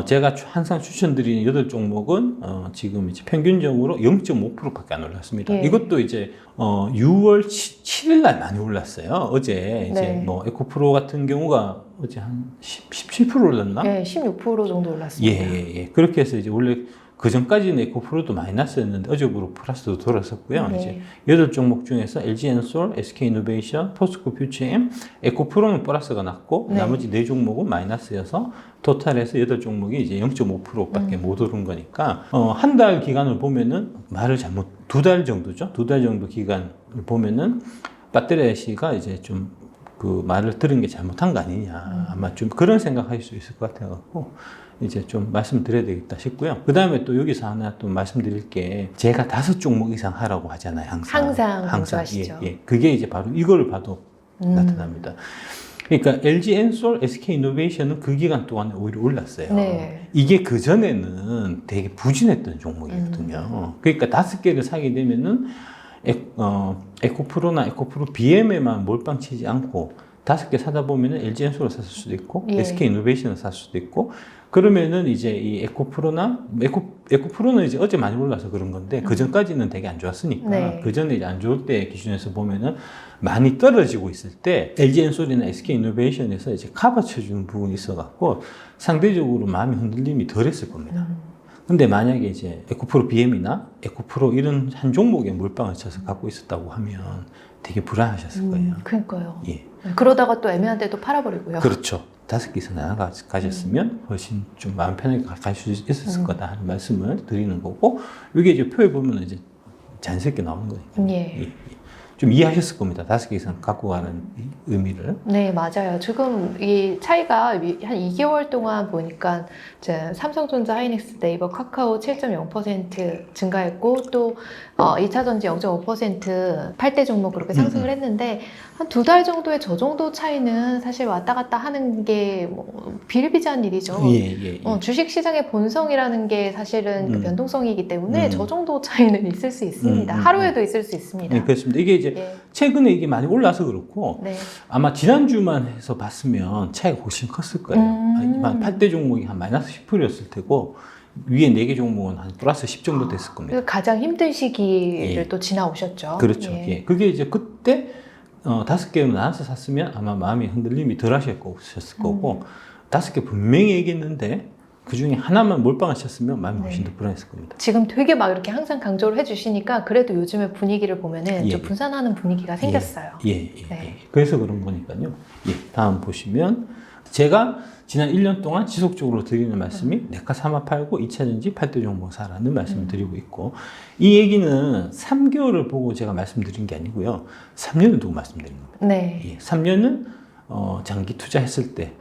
제가 항상 추천드리는 8종목은 지금 이제 평균적으로 0.5%밖에 안 올랐습니다. 예. 이것도 이제 6월 7일 날 많이 올랐어요. 어제 이제 네. 뭐 에코프로 같은 경우가 어제 한 17% 올랐나? 네, 16% 정도 올랐습니다. 예. 그렇게 해서 이제 원래 그 전까지는 에코프로도 마이너스였는데 어제부로 플러스도 돌았었고요. 네. 이제 8종목 중에서 LG엔솔, SK이노베이션, 포스코퓨처엠, 에코프로는 플러스가 났고 네. 나머지 4종목은 마이너스여서 토탈에서 8종목이 이제 0.5%밖에 못 오른 거니까 한 달 기간을 보면은 말을 잘못 2달 정도죠. 2달 정도 기간을 보면은 배터리 씨가 이제 좀 그 말을 들은 게 잘못한 거 아니냐. 아마 좀 그런 생각할 수 있을 것 같아갖고 이제 좀 말씀드려야 되겠다 싶고요. 그 다음에 또 여기서 하나 또 말씀드릴 게 제가 5종목 이상 하라고 하잖아요. 항상 강조하시죠. 예. 그게 이제 바로 이거를 봐도 나타납니다. 그러니까 LG엔솔, SK이노베이션은 그 기간 동안에 오히려 올랐어요. 네. 이게 그전에는 되게 부진했던 종목이거든요. 그러니까 5개를 사게 되면은 에코프로나 에코프로 BM에만 몰빵치지 않고 5개 사다 보면은 LG엔솔을 샀을 수도 있고 예. SK이노베이션을 샀을 수도 있고 그러면은 이제 이 에코프로나 에코프로는 이제 어제 많이 올라서 그런 건데 그 전까지는 되게 안 좋았으니까 네. 그 전에 이제 안 좋을 때 기준에서 보면은 많이 떨어지고 있을 때 LG엔솔이나 SK이노베이션에서 이제 커버 쳐주는 부분이 있어갖고 상대적으로 마음의 흔들림이 덜했을 겁니다. 근데 만약에 이제 에코프로 BM이나 에코프로 이런 한 종목에 몰빵을 쳐서 갖고 있었다고 하면 되게 불안하셨을 거예요. 그러니까요. 예. 그러다가 또 애매한 데도 팔아버리고요. 그렇죠. 5개 이상 가졌으면 훨씬 좀 마음 편하게 갈 수 있었을 거다 하는 말씀을 드리는 거고, 이게 이제 표에 보면 이제 자연스럽게 나오는 거니까. 예. 예. 좀 이해하셨을 겁니다. 5개 이상 갖고 가는 이 의미를. 네, 맞아요. 지금 이 차이가 한 2개월 동안 보니까 이제 삼성전자, 하이닉스, 네이버, 카카오 7.0% 증가했고 또 2차전지 0.5% 8대 종목 그렇게 상승을 했는데 한 2달 정도의 저 정도 차이는 사실 왔다 갔다 하는 게 뭐 비일비재한 일이죠. 예. 주식시장의 본성이라는 게 사실은 그 변동성이기 때문에 저 정도 차이는 있을 수 있습니다. 하루에도 있을 수 있습니다. 네, 그렇습니다. 이게 이제 예. 최근에 이게 많이 올라서 그렇고 네. 아마 지난주만 해서 봤으면 차이가 훨씬 컸을 거예요. 한 8대 종목이 한 마이너스 10%였을 테고 위에 4개 종목은 한 플러스 10 정도 됐을 겁니다. 가장 힘든 시기를 예. 또 지나오셨죠. 그렇죠. 예. 예. 그게 이제 그때 5개로 나눠서 샀으면 아마 마음의 흔들림이 덜 하셨을 거고 5개 분명히 얘기했는데 그 중에 하나만 몰빵을 쳤으면 마음이 훨씬 더 불안했을 겁니다. 지금 되게 막 이렇게 항상 강조를 해주시니까 그래도 요즘에 분위기를 보면은 예. 좀 분산하는 분위기가 생겼어요. 예. 네. 그래서 그런 거니까요. 예. 다음 보시면 제가 지난 1년 동안 지속적으로 드리는 말씀이 내가 사마 팔고 2차전지 8대 종목 사라는 말씀을 드리고 있고, 이 얘기는 3개월을 보고 제가 말씀드린 게 아니고요. 3년을 두고 말씀드린 겁니다. 네. 예. 3년은 장기 투자했을 때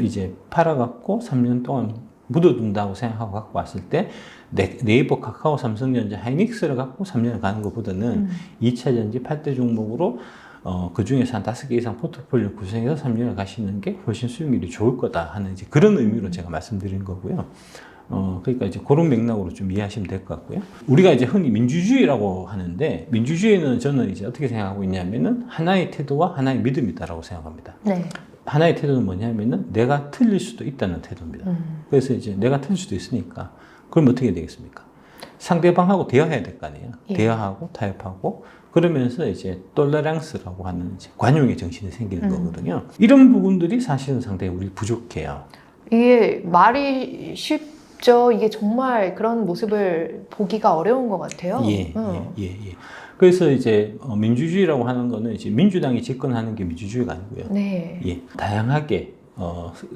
이제 팔아갖고 3년 동안 묻어둔다고 생각하고 갖고 왔을 때 네이버, 카카오, 삼성전자, 하이닉스를 갖고 3년을 가는 것보다는 2차전지 8대 종목으로 그 중에서 한 5개 이상 포트폴리오 구성해서 3년을 가시는 게 훨씬 수익률이 좋을 거다 하는 이제 그런 의미로 제가 말씀드린 거고요. 그러니까 이제 그런 맥락으로 좀 이해하시면 될 것 같고요. 우리가 이제 흔히 민주주의라고 하는데, 민주주의는 저는 이제 어떻게 생각하고 있냐면은 하나의 태도와 하나의 믿음이다라고 생각합니다. 네. 하나의 태도는 뭐냐면은 내가 틀릴 수도 있다는 태도입니다. 그래서 이제 내가 틀릴 수도 있으니까 그럼 어떻게 되겠습니까? 상대방하고 대화해야 될 거 아니에요. 예. 대화하고 타협하고 그러면서 이제 톨레랑스라고 하는 이제 관용의 정신이 생기는 거거든요. 이런 부분들이 사실은 상당히 우리 부족해요. 이게 말이 쉽죠. 이게 정말 그런 모습을 보기가 어려운 것 같아요. 예. 그래서 이제 민주주의라고 하는 거는 이제 민주당이 집권하는 게 민주주의가 아니고요. 네. 예, 다양하게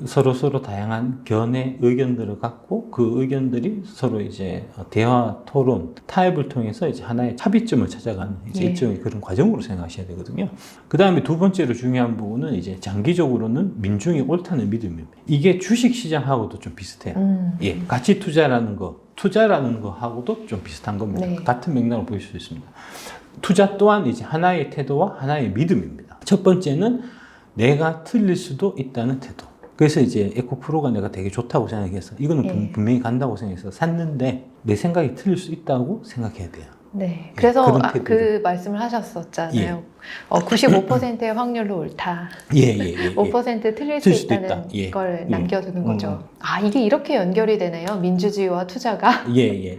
서로 다양한 견해, 의견들을 갖고 그 의견들이 서로 이제 대화, 토론, 타협을 통해서 이제 하나의 합의점을 찾아가는 이제 예. 일종의 그런 과정으로 생각하셔야 되거든요. 그 다음에 두 번째로 중요한 부분은 이제 장기적으로는 민중이 옳다는 믿음입니다. 이게 주식 시장하고도 좀 비슷해요. 예, 가치 투자라는 거하고도 좀 비슷한 겁니다. 네. 같은 맥락을 보일 수 있습니다. 투자 또한 이제 하나의 태도와 하나의 믿음입니다. 첫 번째는 내가 틀릴 수도 있다는 태도. 그래서 이제 에코프로가 내가 되게 좋다고 생각해서 이거는 예. 분명히 간다고 생각해서 샀는데 내 생각이 틀릴 수 있다고 생각해야 돼요. 네. 그래서 그런 태도를. 그 말씀을 하셨었잖아요. 95%의 확률로 옳다. 예. 5% 틀릴 수 틀릴 수도 있다는 있다. 예. 걸 예. 남겨두는 거죠. 아, 이게 이렇게 연결이 되네요. 민주주의와 투자가. 예.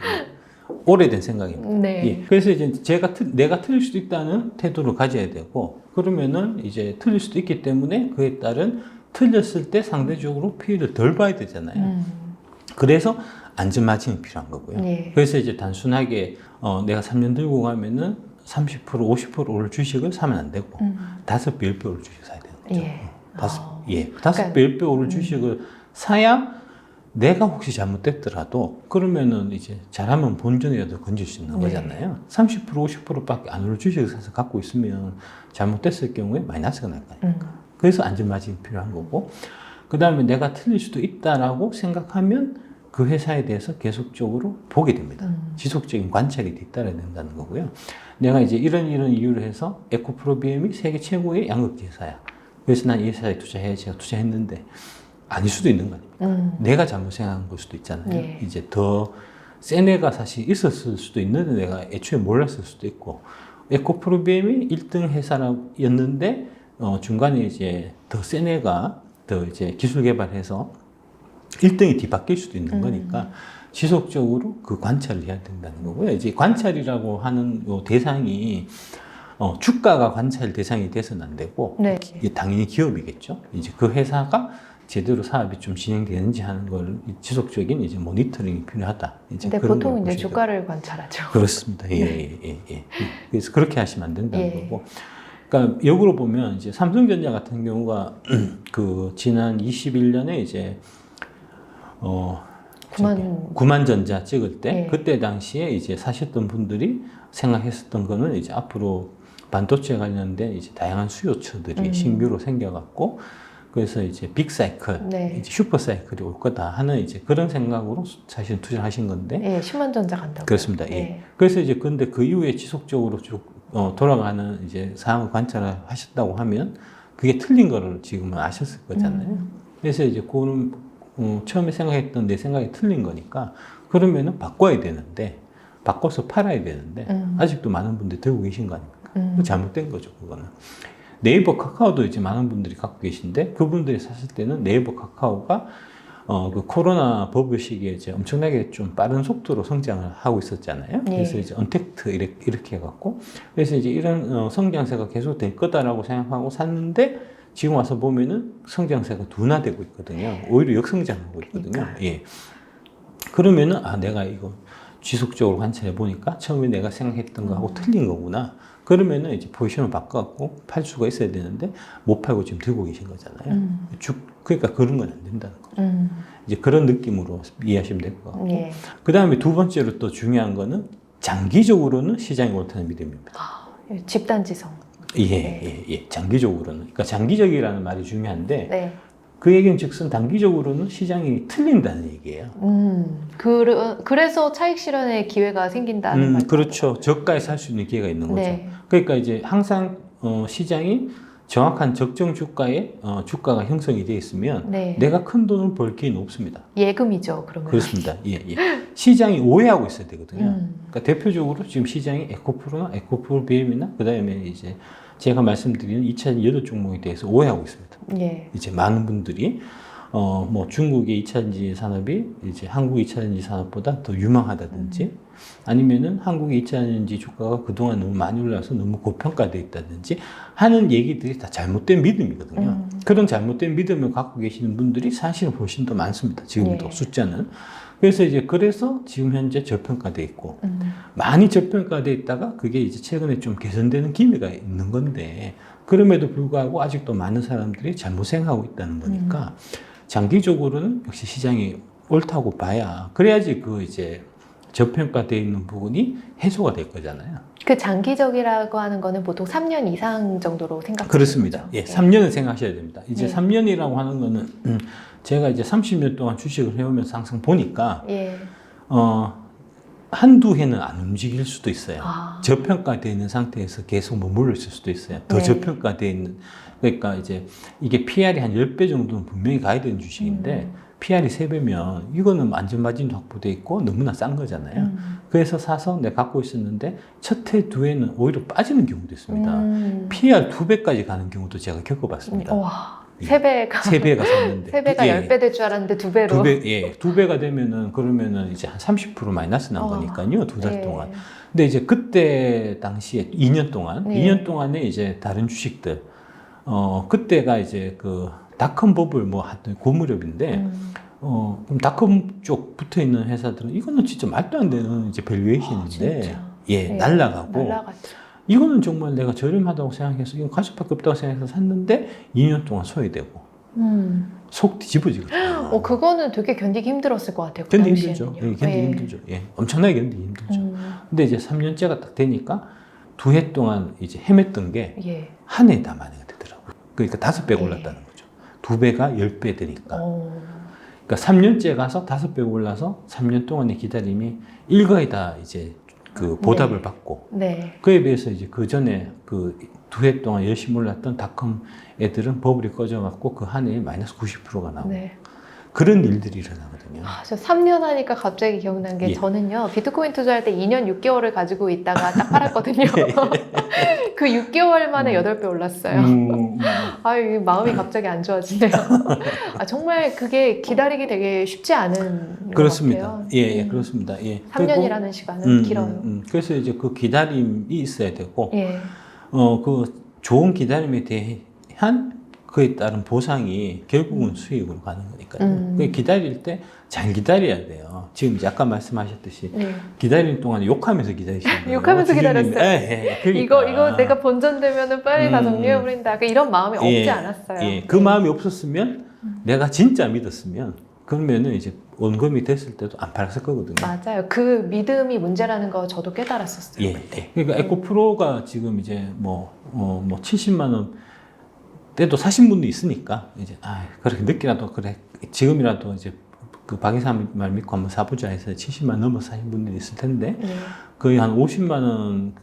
오래된 생각입니다. 네. 예. 그래서 이제 내가 틀릴 수도 있다는 태도를 가져야 되고, 그러면은 이제 틀릴 수도 있기 때문에 그에 따른 틀렸을 때 상대적으로 피해를 덜 봐야 되잖아요. 그래서 안전마진이 필요한 거고요. 예. 그래서 이제 단순하게 내가 3년 들고 가면은 30%, 50% 오를 주식을 사면 안 되고 5배, 10배 오를 주식 사야 되는 거죠. 예. 5배, 10배 오를 주식을 사야 내가 혹시 잘못됐더라도 그러면은 이제 잘하면 본전이라도 건질 수 있는 거잖아요. 30%, 50%밖에 안 오를 주식을 사서 갖고 있으면 잘못됐을 경우에 마이너스가 날 거 아닙니까? 그래서 안전마진이 필요한 거고, 그 다음에 내가 틀릴 수도 있다라고 생각하면 그 회사에 대해서 계속적으로 보게 됩니다. 지속적인 관찰이 뒤따라야 된다는 거고요. 내가 이제 이런 이유를 해서 에코프로 BM이 세계 최고의 양극재 회사야. 그래서 난 이 회사에 투자해야지 제가 투자했는데 아닐 수도 있는 거 아닙니까? 내가 잘못 생각한 걸 수도 있잖아요. 예. 이제 더 센 애가 사실 있었을 수도 있는데 내가 애초에 몰랐을 수도 있고, 에코프로 BM이 1등 회사였는데 중간에 이제 더 센 애가 더 이제 기술 개발해서 1등이 뒤바뀔 수도 있는 거니까 지속적으로 그 관찰을 해야 된다는 거고요. 이제 관찰이라고 하는 요 대상이 주가가 관찰 대상이 돼서는 안 되고, 네. 이게 당연히 기업이겠죠. 이제 그 회사가 제대로 사업이 좀 진행되는지 하는 걸 지속적인 이제 모니터링이 필요하다. 이제 근데 그런 보통 걸 이제 보셔야 주가를 관찰하죠. 그렇습니다. 예. 그래서 그렇게 하시면 안 된다는 예. 거고. 그러니까 역으로 보면 이제 삼성전자 같은 경우가 그 지난 21년에 이제 구만전자 찍을 때 네. 그때 당시에 이제 사셨던 분들이 생각했었던 거는 이제 앞으로 반도체 관련된 이제 다양한 수요처들이 신규로 생겨갖고 그래서 이제 빅 사이클, 네. 이제 슈퍼 사이클이 올 거다 하는 이제 그런 생각으로 사실 투자를 하신 건데 예, 10만 전자 간다고. 그렇습니다. 예. 그래서 이제 근데 그 이후에 지속적으로 쭉 돌아가는 이제 상황을 관찰을 하셨다고 하면 그게 틀린 거를 지금은 아셨을 거잖아요. 그래서 이제 그는 처음에 생각했던 내 생각이 틀린 거니까 그러면은 바꿔야 되는데 바꿔서 팔아야 되는데 아직도 많은 분들이 들고 계신 거 아닙니까? 잘못된 거죠, 그거는. 네이버 카카오도 이제 많은 분들이 갖고 계신데 그분들이 샀을 때는 네이버 카카오가 그 코로나 버블 시기에 이제 엄청나게 좀 빠른 속도로 성장을 하고 있었잖아요. 그래서 이제 언택트 이렇게 해갖고 그래서 이제 이런 성장세가 계속 될 거다라고 생각하고 샀는데 지금 와서 보면은 성장세가 둔화되고 있거든요. 오히려 역성장하고 있거든요. 그러니까. 예. 그러면은 내가 이거 지속적으로 관찰해 보니까 처음에 내가 생각했던 거하고 틀린 거구나. 그러면은 이제 포지션을 바꿔갖고 팔 수가 있어야 되는데 못 팔고 지금 들고 계신 거잖아요. 그러니까 그런 건 안 된다는 거죠. 이제 그런 느낌으로 이해하시면 될 것 같고. 예. 그 다음에 두 번째로 또 중요한 거는 장기적으로는 시장이 옳다는 믿음입니다. 집단지성. 예. 장기적으로는. 그러니까 장기적이라는 말이 중요한데 네. 그 얘기는 즉슨 단기적으로는 시장이 틀린다는 얘기예요. 그래서 차익 실현의 기회가 생긴다는 말이죠. 그렇죠. 저가에 살 수 있는 기회가 있는 거죠. 네. 그러니까 이제 항상 시장이 정확한 적정 주가에 주가가 형성이 되어 있으면 네. 내가 큰 돈을 벌 기회는 없습니다. 예금이죠, 그러면. 그렇습니다. 예. 시장이 오해하고 있어야 되거든요. 그러니까 대표적으로 지금 시장이 에코프로나 에코프로 BM이나 그 다음에 이제 제가 말씀드리는 2차 여덟 종목에 대해서 오해하고 있습니다. 예. 이제 많은 분들이 뭐 중국의 2차전지 산업이 이제 한국 2차전지 산업보다 더 유망하다든지 아니면은 한국의 2차전지 주가가 그동안 너무 많이 올라서 너무 고평가되어 있다든지 하는 얘기들이 다 잘못된 믿음이거든요. 그런 잘못된 믿음을 갖고 계시는 분들이 사실은 훨씬 더 많습니다. 지금도 예. 숫자는. 그래서 지금 현재 저평가되어 있고 많이 저평가되어 있다가 그게 이제 최근에 좀 개선되는 기미가 있는 건데 그럼에도 불구하고 아직도 많은 사람들이 잘못 생각하고 있다는 거니까 장기적으로는 역시 시장이 옳다고 봐야 그래야지 그 이제 저평가되어 있는 부분이 해소가 될 거잖아요. 그 장기적이라고 하는 거는 보통 3년 이상 정도로 생각하시는 그렇습니다. 거죠? 예, 3년을 생각하셔야 됩니다. 이제 네. 3년이라고 하는 거는 제가 이제 30년 동안 주식을 해오면서 항상 보니까 예. 한두 해는 안 움직일 수도 있어요. 아. 저평가되어 있는 상태에서 계속 머물러 있을 수도 있어요. 더 네. 저평가되어 있는 그러니까 이제 이게 PR이 한 10배 정도는 분명히 가야 되는 주식인데 PR이 3배면 이거는 안전마진도 확보돼 있고 너무나 싼 거잖아요. 그래서 사서 내가 갖고 있었는데 첫 해, 두 해는 오히려 빠지는 경우도 있습니다. PR 2배까지 가는 경우도 제가 겪어봤습니다. 와, 3배가 3배가 샀는데 3배가 10배 될 줄 알았는데 2배로. 2배, 2배가 되면은 그러면은 이제 한 30% 마이너스 난 거니까요. 2달 동안. 근데 이제 그때 당시에 2년 동안, 네. 2년 동안에 이제 다른 주식들, 그때가 이제 그 닷컴 버블 뭐 하여튼 그 무렵인데, 그럼 닷컴 쪽 붙어 있는 회사들은 이거는 진짜 말도 안 되는 이제 밸류에이션인데, 예, 날라가고. 날라갔죠. 이거는 정말 내가 저렴하다고 생각해서 이건 갈 수밖에 없다고 생각해서 샀는데 2년 동안 소외되고 속 뒤집어지거든요. 그거는 되게 견디기 힘들었을 것 같아요. 그 견디기 힘들죠. 당시에는요. 예, 견디기 힘들죠. 예, 엄청나게 견디기 힘들죠. 근데 이제 3년째가 딱 되니까 2해 동안 이제 헤맸던 게 예. 한 해에 다 만회가 되더라고요. 그러니까 5배 예. 올랐다는 거죠. 2배가 10배 되니까. 그러니까 3년째 가서 5배 올라서 3년 동안의 기다림이 일거에 다 이제 그 보답을 받고 네. 그에 비해서 이제 그 전에 그 2해 동안 열심히 올랐던 닷컴 애들은 버블이 꺼져갖고 그 한 해에 마이너스 90%가 나오고 네. 그런 일들이 일어나거든요. 저 3년 하니까 갑자기 기억난 게 예. 저는요 비트코인 투자할 때 2년 6개월을 가지고 있다가 딱 팔았거든요. 그 6개월 만에 8배 올랐어요. 아유 마음이 갑자기 안 좋아지네요. 정말 그게 기다리기 되게 쉽지 않은 그렇습니다. 것 같아요. 예, 그렇습니다. 예. 3년이라는 시간은 길어요. 그래서 이제 그 기다림이 있어야 되고, 예. 그 좋은 기다림에 대한 그에 따른 보상이 결국은 수익으로 가는 거니까요. 그 기다릴 때 잘 기다려야 돼요. 지금 이제 아까 말씀하셨듯이 네. 기다리는 동안 욕하면서 기다리시는 거예요. 욕하면서 주주님이. 기다렸어요. 그러니까. 이거 내가 본전되면은 빨리 다 정리해버린다. 이런 마음이 없지 않았어요. 예, 그 마음이 없었으면 내가 진짜 믿었으면 그러면은 이제 원금이 됐을 때도 안 팔았을 거거든요. 맞아요. 그 믿음이 문제라는 거 저도 깨달았었어요. 예, 예. 그러니까 에코프로가 지금 이제 뭐 70만 원 때도 사신 분도 있으니까 이제 그렇게 늦게라도 그래 지금이라도 이제 그 박 이사 말 믿고 한번 사보자 해서 70만 원 넘어서 사신 분들이 있을 텐데 거의 한 50만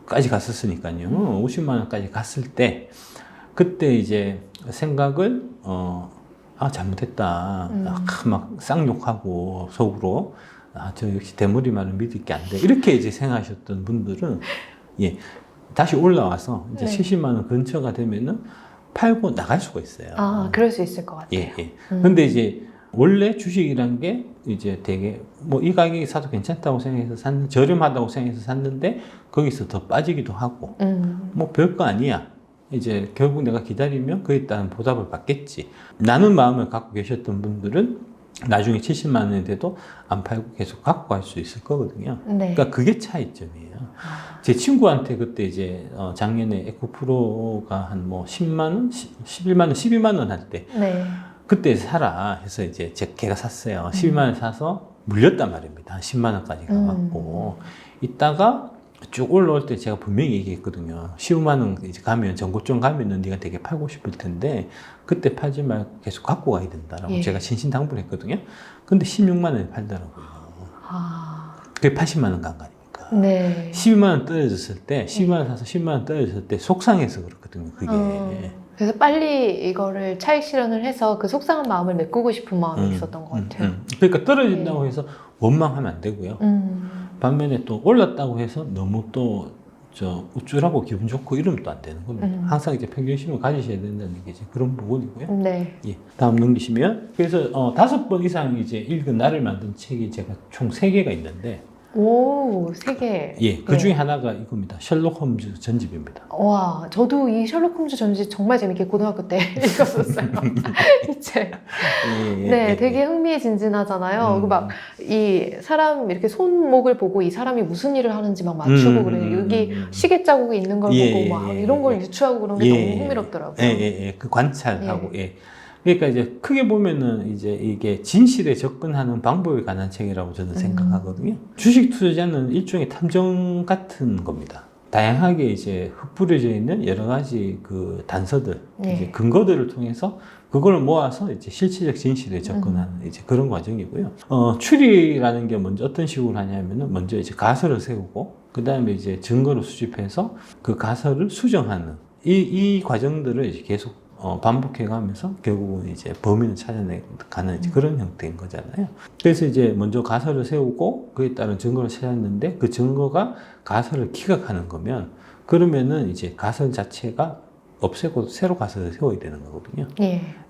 원까지 갔었으니까요. 50만 원까지 갔을 때 그때 이제 생각을 잘못했다. 막 쌍욕하고 속으로 저 역시 대머리만을 믿을 게 안 돼. 이렇게 이제 생각하셨던 분들은 예 다시 올라와서 이제 70만 원 근처가 되면은 팔고 나갈 수가 있어요. 그럴 수 있을 것 같아요. 예, 예. 근데 이제 원래 주식이란 게 이제 되게 뭐 이 가격에 사도 괜찮다고 생각해서 저렴하다고 생각해서 샀는데 거기서 더 빠지기도 하고 뭐 별거 아니야. 이제 결국 내가 기다리면 그에 따른 보답을 받겠지. 라는 마음을 갖고 계셨던 분들은 나중에 70만 원이 돼도 안 팔고 계속 갖고 갈 수 있을 거거든요. 네. 그러니까 그게 차이점이에요. 제 친구한테 그때 이제 작년에 에코프로가 한 뭐 10만 원, 11만 원, 12만 원 할 때 네. 그때 사라 해서 이제 걔가 샀어요. 12만 원 사서 물렸단 말입니다. 한 10만 원까지 가갖고 이따가 쭉 올라올 때 제가 분명히 얘기했거든요. 15만 원 이제 가면 전고점 가면은 네가 되게 팔고 싶을 텐데 그때 팔지 말고 계속 갖고 가야 된다라고 제가 신신당부를 했거든요. 근데 16만 원에 팔더라고요. 그게 80만 원 간 거 아닙니까? 네. 12만 원 떨어졌을 때 12만 원 사서 10만 원 떨어졌을 때 속상해서 그렇거든요. 그게. 그래서 빨리 이거를 차익 실현을 해서 그 속상한 마음을 메꾸고 싶은 마음이 있었던 것 같아요. 그러니까 떨어진다고 해서 원망하면 안 되고요. 반면에 또 올랐다고 해서 너무 또 우쭐하고 기분 좋고 이러면 또 안 되는 겁니다. 항상 이제 평균심을 가지셔야 된다는 게 이제 그런 부분이고요. 네. 예. 다음 넘기시면 그래서 5번 이상 이제 읽은 나를 만든 책이 제가 총 3개가 있는데 오, 3개. 예, 그 중에 하나가 이겁니다. 셜록 홈즈 전집입니다. 와, 저도 이 셜록 홈즈 전집 정말 재밌게 고등학교 때 읽었었어요. 이 책. 네, 되게 흥미진진하잖아요. 막 이 사람 이렇게 손목을 보고 이 사람이 무슨 일을 하는지 막 맞추고 그래요. 여기 시계 자국이 있는 걸 보고 막 이런 걸 유추하고 그런 게 너무 흥미롭더라고요. 그 관찰하고 그러니까 이제 크게 보면은 이제 이게 진실에 접근하는 방법에 관한 책이라고 저는 생각하거든요. 주식 투자는 일종의 탐정 같은 겁니다. 다양하게 이제 흩뿌려져 있는 여러 가지 그 단서들, 이제 근거들을 통해서 그걸 모아서 이제 실체적 진실에 접근하는 이제 그런 과정이고요. 추리라는 게 먼저 어떤 식으로 하냐면은 먼저 이제 가설을 세우고 그 다음에 이제 증거를 수집해서 그 가설을 수정하는 이 과정들을 이제 계속 반복해가면서 결국은 이제 범인을 찾아내가는 그런 형태인 거잖아요. 그래서 이제 먼저 가설을 세우고 그에 따른 증거를 찾았는데 그 증거가 가설을 기각하는 거면 그러면은 이제 가설 자체가 없애고 새로 가설을 세워야 되는 거거든요.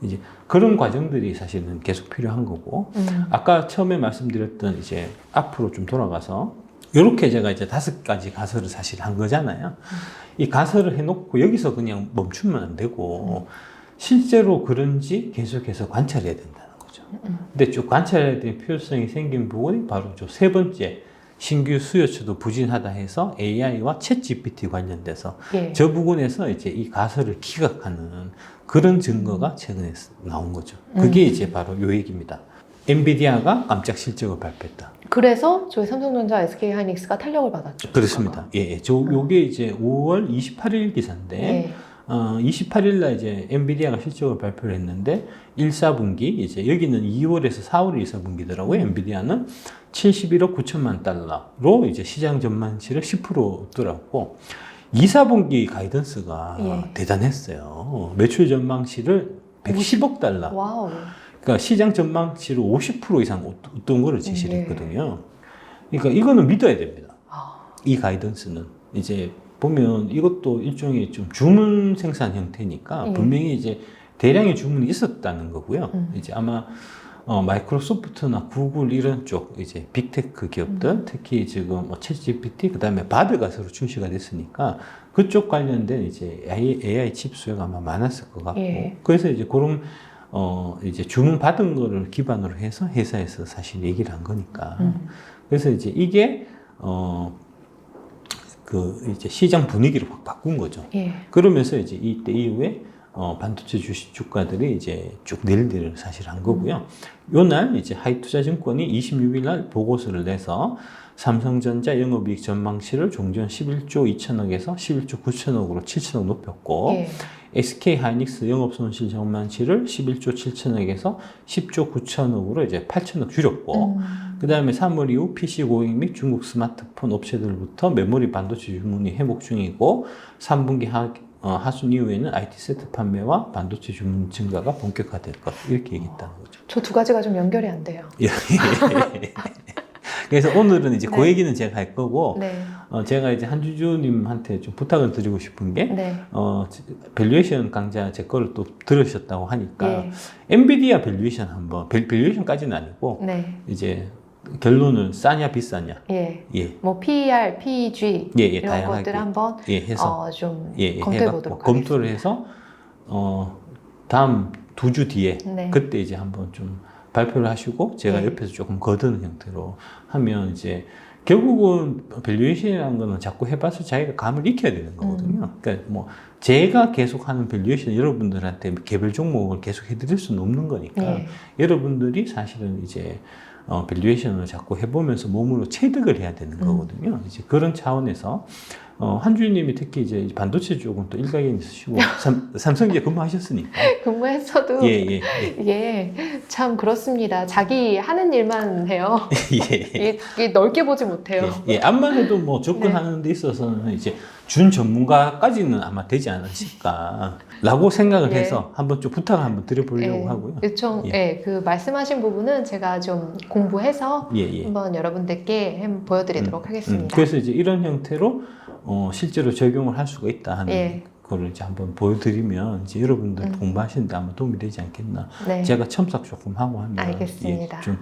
이제 그런 과정들이 사실은 계속 필요한 거고 아까 처음에 말씀드렸던 이제 앞으로 좀 돌아가서 이렇게 제가 이제 5가지 가설을 사실 한 거잖아요. 이 가설을 해놓고 여기서 그냥 멈추면 안 되고 실제로 그런지 계속해서 관찰해야 된다는 거죠. 근데 쭉 관찰해야 될 필요성이 생긴 부분이 바로 저 3번째 신규 수요처도 부진하다 해서 AI와 챗GPT 관련돼서 저 부분에서 이제 이 가설을 기각하는 그런 증거가 최근에 나온 거죠. 그게 이제 바로 요 얘기입니다. 엔비디아가 깜짝 실적을 발표했다. 그래서 저희 삼성전자, SK하이닉스가 탄력을 받았죠. 그렇습니다. 요게 이제 5월 28일 기사인데 28일 날 이제 엔비디아가 실적을 발표를 했는데 1사분기 이제 여기는 2월에서 4월 1사분기더라고요. 엔비디아는 71억 9천만 달러로 이제 시장 전망치를 10% 떨었고 2사분기 가이던스가 대단했어요. 매출 전망치를 110억 달러. 와우. 그러니까 시장 전망치를 50% 이상 웃돈 거를 제시를 했거든요. 그러니까 이거는 믿어야 됩니다. 이 가이던스는 이제 보면 이것도 일종의 좀 주문 생산 형태니까 분명히 이제 대량의 주문이 있었다는 거고요. 이제 아마 마이크로소프트나 구글 이런 쪽 이제 빅테크 기업들, 특히 지금 뭐 챗GPT, 그다음에 바드가 새로 출시가 됐으니까 그쪽 관련된 이제 AI 칩 수요가 아마 많았을 것 같고, 예. 그래서 이제 그런 이제 주문 받은 거를 기반으로 해서 회사에서 사실 얘기를 한 거니까. 그래서 이제 이게 그 이제 시장 분위기를 확 바꾼 거죠. 예. 그러면서 이제 이때 이후에 반도체 주가들이 이제 쭉 내리를 사실 한 거고요. 요날 이제 하이투자증권이 26일 날 보고서를 내서 삼성전자 영업이익 전망치를 종전 11조 2천억에서 11조 9천억으로 7천억 높였고, 예. SK하이닉스 영업손실 전망치를 11조 7천억에서 10조 9천억으로 이제 8천억 줄였고, 그 다음에 3월 이후 PC 고객 및 중국 스마트폰 업체들부터 메모리 반도체 주문이 회복 중이고, 3분기 하순 이후에는 IT 세트 판매와 반도체 주문 증가가 본격화될 것, 이렇게 얘기했다는 거죠. 저 두 가지가 좀 연결이 안 돼요. 그래서 오늘은 이제 네. 그 얘기는 제가 할 거고, 네. 제가 이제 한주주님한테 좀 부탁을 드리고 싶은 게, 네. 밸류에이션 강좌 제 거를 또 들으셨다고 하니까, 예. 엔비디아 밸류에이션 한번, 밸류에이션까지는 아니고, 네. 이제 결론은 싸냐 비싸냐. 예. 예. 뭐 PER, PEG 예, 이런 다양하게. 것들 한번 예, 해서. 좀 예, 검토해 해갖고 보도록 검토를 하겠습니다. 해서, 다음 2주 뒤에, 네. 그때 이제 한번 좀 발표를 하시고, 제가 네. 옆에서 조금 거드는 형태로 하면 이제, 결국은 밸류에이션이라는 거는 자꾸 해봐서 자기가 감을 익혀야 되는 거거든요. 그러니까 뭐, 제가 계속 하는 밸류에이션 여러분들한테 개별 종목을 계속 해드릴 수는 없는 거니까, 예. 여러분들이 사실은 이제, 밸류에이션을 자꾸 해보면서 몸으로 체득을 해야 되는 거거든요. 이제 그런 차원에서, 한주님이 특히 이제 반도체 쪽은 또 일가견이 있으시고, 삼성제 근무하셨으니까. 근무했어도 예, 예, 예, 참 그렇습니다. 자기 하는 일만 해요. 예. 이게 넓게 보지 못해요. 예, 암만 해도 뭐 접근하는 데 있어서는 이제 준 전문가까지는 아마 되지 않으실까 라고 생각을 예. 해서 한번 좀 부탁을 한번 드려보려고 하고요. 요청, 예. 그 말씀하신 부분은 제가 좀 공부해서 예, 예. 한번 여러분들께 한번 보여드리도록 하겠습니다. 그래서 이제 이런 형태로 실제로 적용을 할 수가 있다 하는 예. 거를 이제 한번 보여드리면 이제 여러분들 공부하시는데 아마 도움이 되지 않겠나. 네. 제가 첨삭 조금 하고 하면 알겠습니다. 예, 좀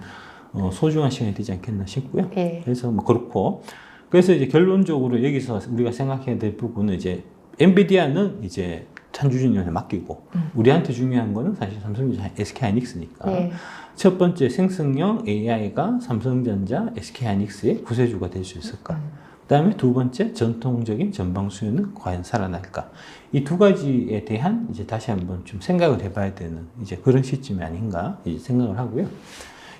소중한 시간이 되지 않겠나 싶고요. 예. 그래서 뭐 그렇고, 그래서 이제 결론적으로 여기서 우리가 생각해야 될 부분은 이제 엔비디아는 이제 찬주주님한테 맡기고, 우리한테 중요한 거는 사실 삼성전자, SK하이닉스니까. 예. 첫 번째 생성형 AI가 삼성전자, SK하이닉스의 구세주가 될 수 있을까? 그다음에 두 번째 전통적인 전방 수요는 과연 살아날까? 이 두 가지에 대한 이제 다시 한번 좀 생각을 해봐야 되는 이제 그런 시점이 아닌가 이제 생각을 하고요.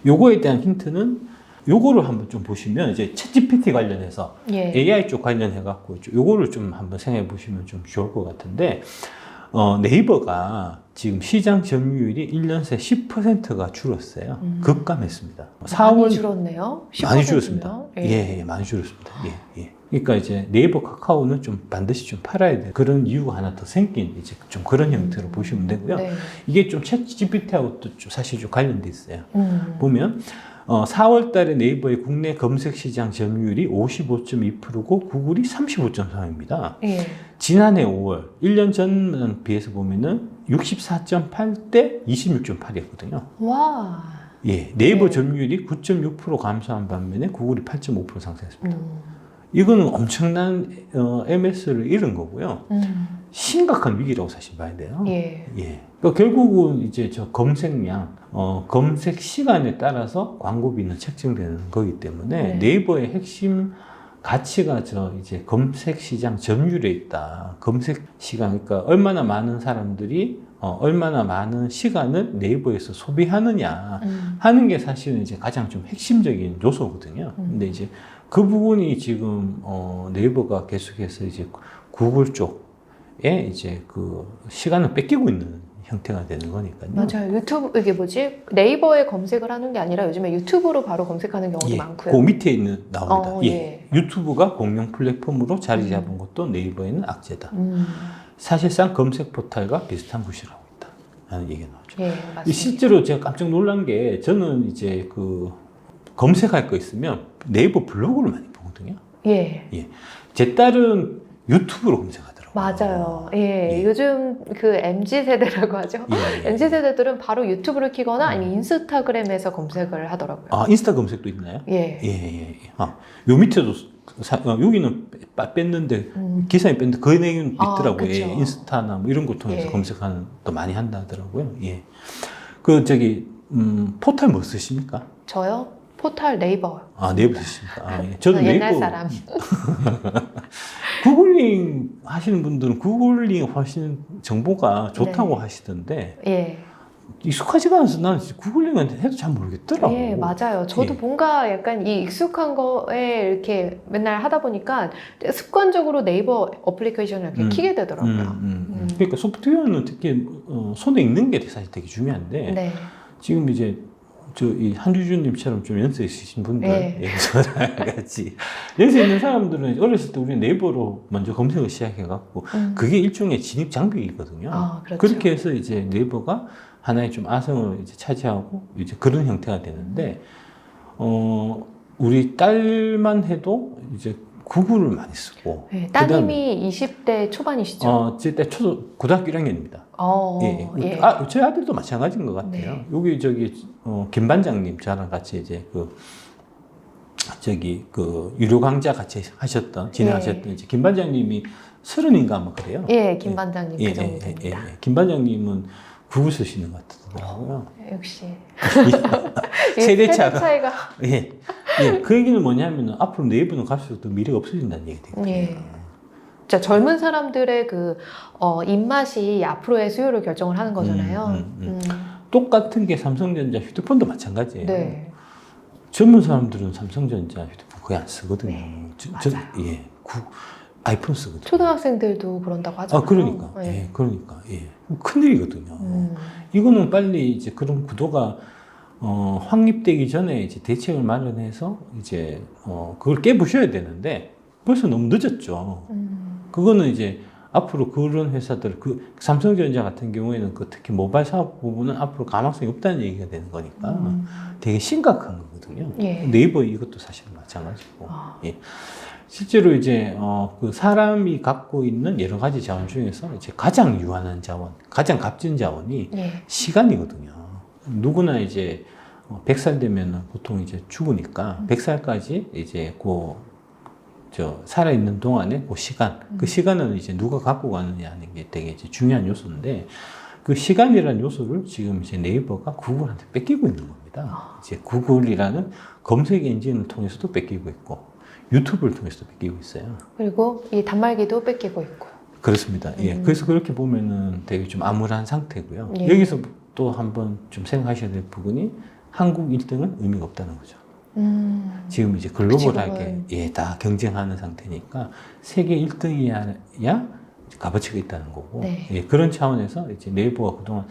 요거에 대한 힌트는 요거를 한번 좀 보시면 이제 챗GPT 관련해서 예. AI 쪽 관련해갖고 요거를 좀 한번 생각해 보시면 좀 좋을 것 같은데, 네이버가 지금 시장 점유율이 1년 새 10%가 줄었어요. 급감했습니다. 많이 줄었네요. 많이 10%면? 줄었습니다. 예, 많이 줄었습니다. 예. 그러니까 이제 네이버 카카오는 좀 반드시 좀 팔아야 돼. 그런 이유가 하나 더 생긴 이제 좀 그런 형태로 보시면 되고요. 네. 이게 좀 챗GPT하고 또 좀 사실 좀 관련돼 있어요. 보면 4월 달에 네이버의 국내 검색 시장 점유율이 55.2%고 구글이 35.3입니다. 예. 지난해 5월 1년 전 비해서 보면은 64.8대 26.8이었거든요. 와. 예, 네이버 네. 점유율이 9.6% 감소한 반면에 구글이 8.5% 상승했습니다. 이거는 엄청난 MS를 잃은 거고요. 심각한 위기라고 사실 봐야 돼요. 예. 그러니까 결국은 이제 저 검색량, 검색 시간에 따라서 광고비는 책정되는 거기 때문에 네. 네이버의 핵심 가치가 저 이제 검색 시장 점유율에 있다. 검색 시간, 그러니까 얼마나 많은 사람들이 얼마나 많은 시간을 네이버에서 소비하느냐 하는 게 사실은 이제 가장 좀 핵심적인 요소거든요. 근데 이제 그 부분이 지금 네이버가 계속해서 이제 구글 쪽에 이제 그 시간을 뺏기고 있는 형태가 되는 거니까요. 맞아요. 유튜브, 이게 뭐지? 네이버에 검색을 하는 게 아니라 요즘에 유튜브로 바로 검색하는 경우도 예, 많고요. 그 밑에 있는 나옵니다. 예. 예. 유튜브가 공용 플랫폼으로 자리 잡은 것도 네이버에는 악재다. 음. 사실상 검색 포털과 비슷한 구실을 하고 있다. 라는 얘기가 나오죠. 예, 이 맞습니다. 실제로 제가 깜짝 놀란 게 저는 이제 그 검색할 거 있으면 네이버 블로그를 많이 보거든요. 예. 제 딸은 유튜브로 검색하더라고요. 맞아요. 예, 예. 요즘 그 MZ 세대라고 하죠. 예, 예. MZ 세대들은 바로 유튜브를 키거나 아니면 음. 인스타그램에서 검색을 하더라고요. 아, 인스타 검색도 있나요? 예. 예, 예, 예. 아, 요 밑에도 여기는 뺐는데 기사에 뺐는데 그 내용은 아, 있더라고요. 그쵸. 예, 인스타나 뭐 이런 거 통해서 예. 검색하는 또 많이 한다 하더라고요. 예. 그 저기 포털 뭐 쓰십니까? 저요? 포털 네이버. 아, 네이버 쓰십니까? 아, 예. 저도 옛날 네이버 사람. 구글링 하시는 분들은 구글링 하시는 정보가 좋다고 네. 하시던데 예. 익숙하지가 않아서 나는 진짜 구글링은 해도 잘 모르겠더라고. 예, 맞아요. 저도 예. 뭔가 약간 이 익숙한 거에 이렇게 맨날 하다 보니까 습관적으로 네이버 어플리케이션을 이렇게 키게 되더라고요. 그러니까 소프트웨어는 특히 손에 익는 게 사실 되게 중요한데 네. 지금 이제 이 한주주님처럼 좀 연세 있으신 분들, 네. 예, 저랑 같이 연세 있는 사람들은 어렸을 때 우리 네이버로 먼저 검색을 시작해갖고 그게 일종의 진입 장벽이거든요. 아, 그렇죠. 그렇게 해서 이제 네이버가 하나의 좀 아성을 이제 차지하고 이제 그런 형태가 되는데 우리 딸만 해도 이제 구글을 많이 쓰고. 네, 따님이 20대 초반이시죠? 제 때 고등학교 1학년입니다. 예. 예. 아, 저희 아들도 마찬가지인 것 같아요. 네. 여기 김 반장님 저랑 같이 이제 유료 강좌 같이 진행하셨던 이제 김 반장님이 30인가 아마 그래요. 예, 김 반장님 예, 그 정도 됩니다. 김 반장님은 구글 쓰시는 것 같더라고요. 역시. 세대 차이가. 예. 예. 그 얘기는 뭐냐면 앞으로 네이버는 갈수록 더 미래가 없어진다는 얘기 되거든요. 예. 진짜 젊은 사람들의 그 입맛이 앞으로의 수요를 결정을 하는 거잖아요. 똑같은 게 삼성전자 휴대폰도 마찬가지예요. 네. 젊은 사람들은 삼성전자 휴대폰 거의 안 쓰거든요. 네, 예. 아이폰 쓰거든요. 초등학생들도 그런다고 하잖아요. 그러니까. 네. 예, 그러니까. 예. 큰일이거든요. 이거는 빨리 이제 그런 구도가 확립되기 전에 이제 대책을 마련해서 이제 그걸 깨부셔야 되는데 벌써 너무 늦었죠. 그거는 이제 앞으로 그런 회사들, 삼성전자 같은 경우에는 특히 모바일 사업 부분은 앞으로 가망성이 없다는 얘기가 되는 거니까 되게 심각한 거거든요. 예. 네이버 이것도 사실 마찬가지고. 예. 실제로 이제 그 사람이 갖고 있는 여러 가지 자원 중에서 이제 가장 유한한 자원, 가장 값진 자원이 예. 시간이거든요. 누구나 이제 100살 되면 보통 이제 죽으니까 100살까지 이제 살아있는 동안에 그 시간, 그 시간은 이제 누가 갖고 가느냐 하는 게 되게 이제 중요한 요소인데 그 시간이라는 요소를 지금 이제 네이버가 구글한테 뺏기고 있는 겁니다. 이제 구글이라는 검색 엔진을 통해서도 뺏기고 있고 유튜브를 통해서도 뺏기고 있어요. 그리고 이 단말기도 뺏기고 있고. 그렇습니다. 예. 그래서 그렇게 보면은 되게 좀 암울한 상태고요. 예. 여기서 또 한번 좀 생각하셔야 될 부분이 한국 1등은 의미가 없다는 거죠. 지금 이제 글로벌하게 다 경쟁하는 상태니까 세계 1등이야 값어치가 있다는 거고. 네. 예, 그런 차원에서 이제 네이버가 그동안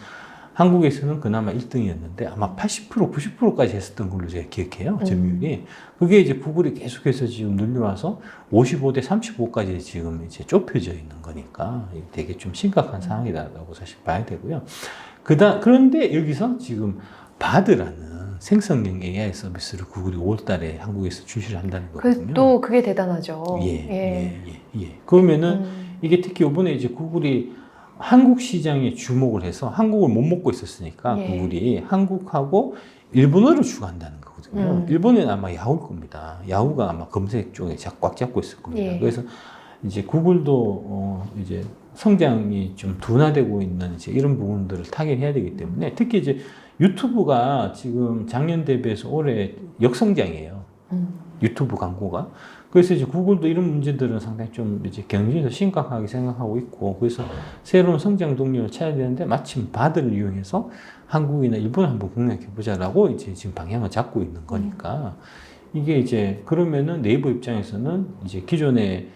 한국에서는 그나마 1등이었는데 아마 80%, 90%까지 했었던 걸로 제가 기억해요. 점유율이. 그게 이제 구글이 계속해서 지금 늘려와서 55대 35까지 지금 이제 좁혀져 있는 거니까 되게 좀 심각한 상황이라고 사실 봐야 되고요. 그런데 여기서 지금 바드라는 생성형 AI 서비스를 구글이 5월 달에 한국에서 출시를 한다는 거거든요. 또 그게 대단하죠. 예. 그러면은 이게 특히 이번에 이제 구글이 한국 시장에 주목을 해서 한국을 못 먹고 있었으니까 예. 구글이 한국하고 일본어를 추가한다는 거거든요. 일본에는 아마 야후일 겁니다. 야후가 아마 검색 쪽에 꽉 잡고 있을 겁니다. 예. 그래서 이제 구글도 이제 성장이 좀 둔화되고 있는 이제 이런 부분들을 타개해야 되기 때문에 특히 이제 유튜브가 지금 작년 대비해서 올해 역성장이에요. 유튜브 광고가. 그래서 이제 구글도 이런 문제들은 상당히 좀 이제 경쟁에서 심각하게 생각하고 있고, 그래서 새로운 성장 동력을 찾아야 되는데 마침 바드를 이용해서 한국이나 일본을 한번 공략해보자라고 이제 지금 방향을 잡고 있는 거니까 이게 이제 그러면은 네이버 입장에서는 이제 기존에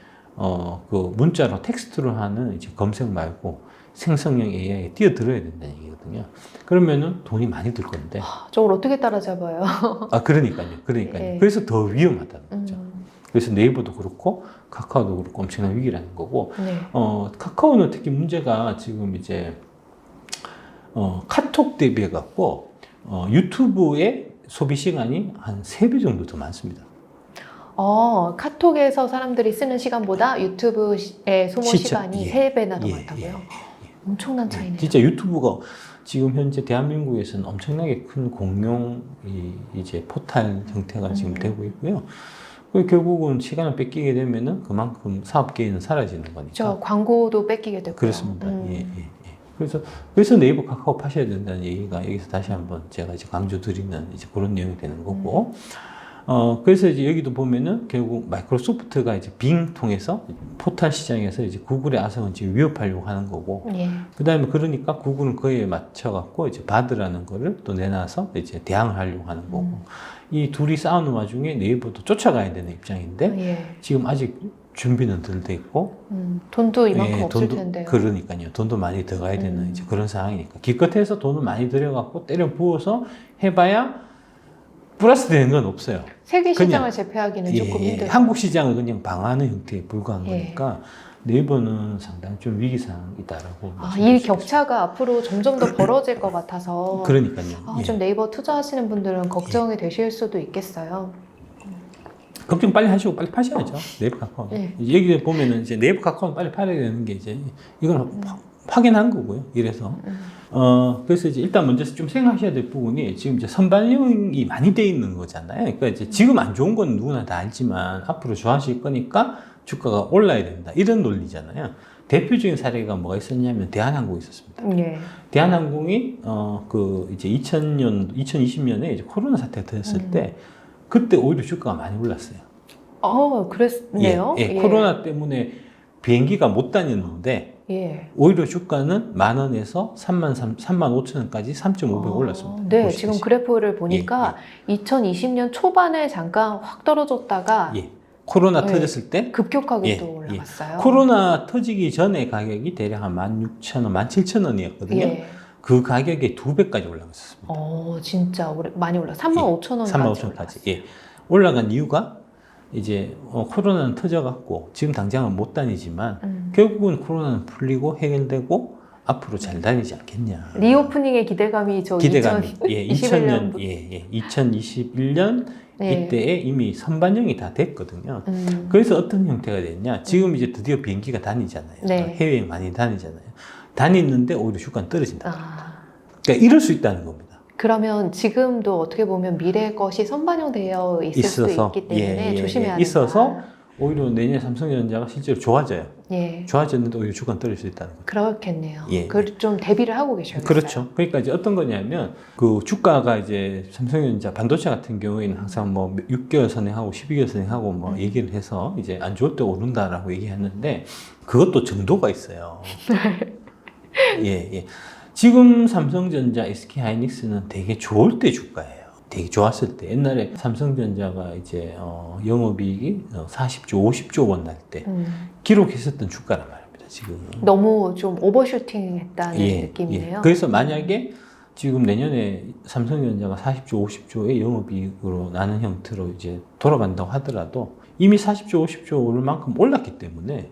그 문자로 텍스트로 하는 이제 검색 말고 생성형 AI에 뛰어들어야 된다는 얘기거든요. 그러면은 돈이 많이 들 건데. 저걸 어떻게 따라잡아요? 그러니까요. 예. 그래서 더 위험하다는 거죠. 그래서 네이버도 그렇고 카카오도 그렇고 엄청난 위기라는 거고. 네. 카카오는 특히 문제가 지금 이제 카톡 대비해 갖고 유튜브의 소비 시간이 한 3배 정도 더 많습니다. 카톡에서 사람들이 쓰는 시간보다 유튜브의 소모 시간이 예. 3배나 더 예, 많다고요? 예. 엄청난 차이네요. 진짜 유튜브가 지금 현재 대한민국에서는 엄청나게 큰 공용 이제 포탈 형태가 지금 되고 있고요. 그 결국은 시간을 뺏기게 되면은 그만큼 사업 기회는 사라지는 거니까. 저 광고도 뺏기게 되고요. 그렇습니다. 예. 그래서 네이버 카카오 파셔야 된다는 얘기가 여기서 다시 한번 제가 이제 강조드리는 이제 그런 내용이 되는 거고. 그래서 이제 여기도 보면은 결국 마이크로소프트가 이제 빙 통해서 포탈 시장에서 이제 구글의 아성을 지금 위협하려고 하는 거고. 예. 그 다음에 그러니까 구글은 그에 맞춰갖고 이제 바드라는 거를 또 내놔서 이제 대항을 하려고 하는 거고. 이 둘이 싸우는 와중에 네이버도 쫓아가야 되는 입장인데 예. 지금 아직 준비는 덜 돼 있고. 돈도 이만큼 예, 없을 돈도, 텐데요. 그러니까요. 돈도 많이 들어가야 되는 이제 그런 상황이니까. 기껏해서 돈을 많이 들여갖고 때려 부어서 해봐야 플러스 되는 건 없어요. 세계 그냥, 시장을 제패하기는 조금 힘들어요. 한국 시장을 그냥 방어하는 형태에 불과한 예. 거니까 네이버는 상당히 좀 위기상이다라고. 이 격차가 앞으로 점점 더 벌어질 것 같아서 그러니까요. 예. 좀 네이버 투자하시는 분들은 걱정이 되실 수도 있겠어요. 걱정 빨리 하시고 빨리 파셔야죠. 네이버 카카오. 예. 여기 보면은 이제 네이버 카카오는 빨리 팔아야 되는 게 이제 이건 확인한 거고요. 이래서. 그래서 이제 일단 먼저 좀 생각하셔야 될 부분이 지금 이제 선반영이 많이 돼 있는 거잖아요. 그러니까 이제 지금 안 좋은 건 누구나 다 알지만 앞으로 좋아질 거니까 주가가 올라야 된다. 이런 논리잖아요. 대표적인 사례가 뭐가 있었냐면 대한항공이 있었습니다. 예. 대한항공이 그 이제 2020년에 이제 코로나 사태가 터졌을 때 그때 오히려 주가가 많이 올랐어요. 그랬네요. 예, 코로나 때문에 비행기가 못 다녔는데 예. 오히려 주가는 10,000원에서 35,000원까지 3.5배 올랐습니다. 네, 보시듯이. 지금 그래프를 보니까 2020년 초반에 잠깐 확 떨어졌다가 코로나 예. 터졌을 때 급격하게 예, 또 올라갔어요. 코로나 터지기 전에 가격이 대략 한 16,000원, 17,000원이었거든요. 예. 그 가격의 2배까지 올라갔었습니다. 진짜 많이 올랐어요. 35,000원까지 35,000원까지. 예. 올라간 이유가 이제 코로나는 터져갖고 지금 당장은 못 다니지만 결국은 코로나는 풀리고 해결되고 앞으로 잘 다니지 않겠냐. 리오프닝의 기대감이 저 기대감이 2021년 2021년 네. 이때에 이미 선반영이 다 됐거든요. 그래서 어떤 형태가 됐냐? 지금 이제 드디어 비행기가 다니잖아요. 네. 해외여행 많이 다니잖아요. 다니는데 오히려 주가는 떨어진다. 그러니까 이럴 수 있다는 겁니다. 그러면 지금도 어떻게 보면 미래의 것이 선반영되어 있을 수도 있기 때문에 조심해야 된다. 있어서 오히려 내년 삼성전자가 실제로 좋아져요. 예. 좋아졌는데 오히려 주가는 떨어질 수 있다는 거죠. 그렇겠네요. 예. 그걸 좀 대비를 하고 계셔야겠어요. 그렇죠. 그러니까 이제 어떤 거냐면 그 주가가 이제 삼성전자 반도체 같은 경우에는 항상 뭐 6개월 선행하고 12개월 선행하고 뭐 얘기를 해서 이제 안 좋을 때 오른다라고 얘기하는데 그것도 정도가 있어요. 예. 지금 삼성전자, SK하이닉스는 되게 좋을 때 주가예요. 되게 좋았을 때. 옛날에 삼성전자가 이제 영업이익이 40조, 50조 원 날 때 기록했었던 주가란 말입니다. 지금. 너무 좀 오버슈팅 했다는 느낌이네요. 그래서 만약에 지금 내년에 삼성전자가 40조, 50조의 영업이익으로 나는 형태로 이제 돌아간다고 하더라도 이미 40조, 50조 오를 만큼 올랐기 때문에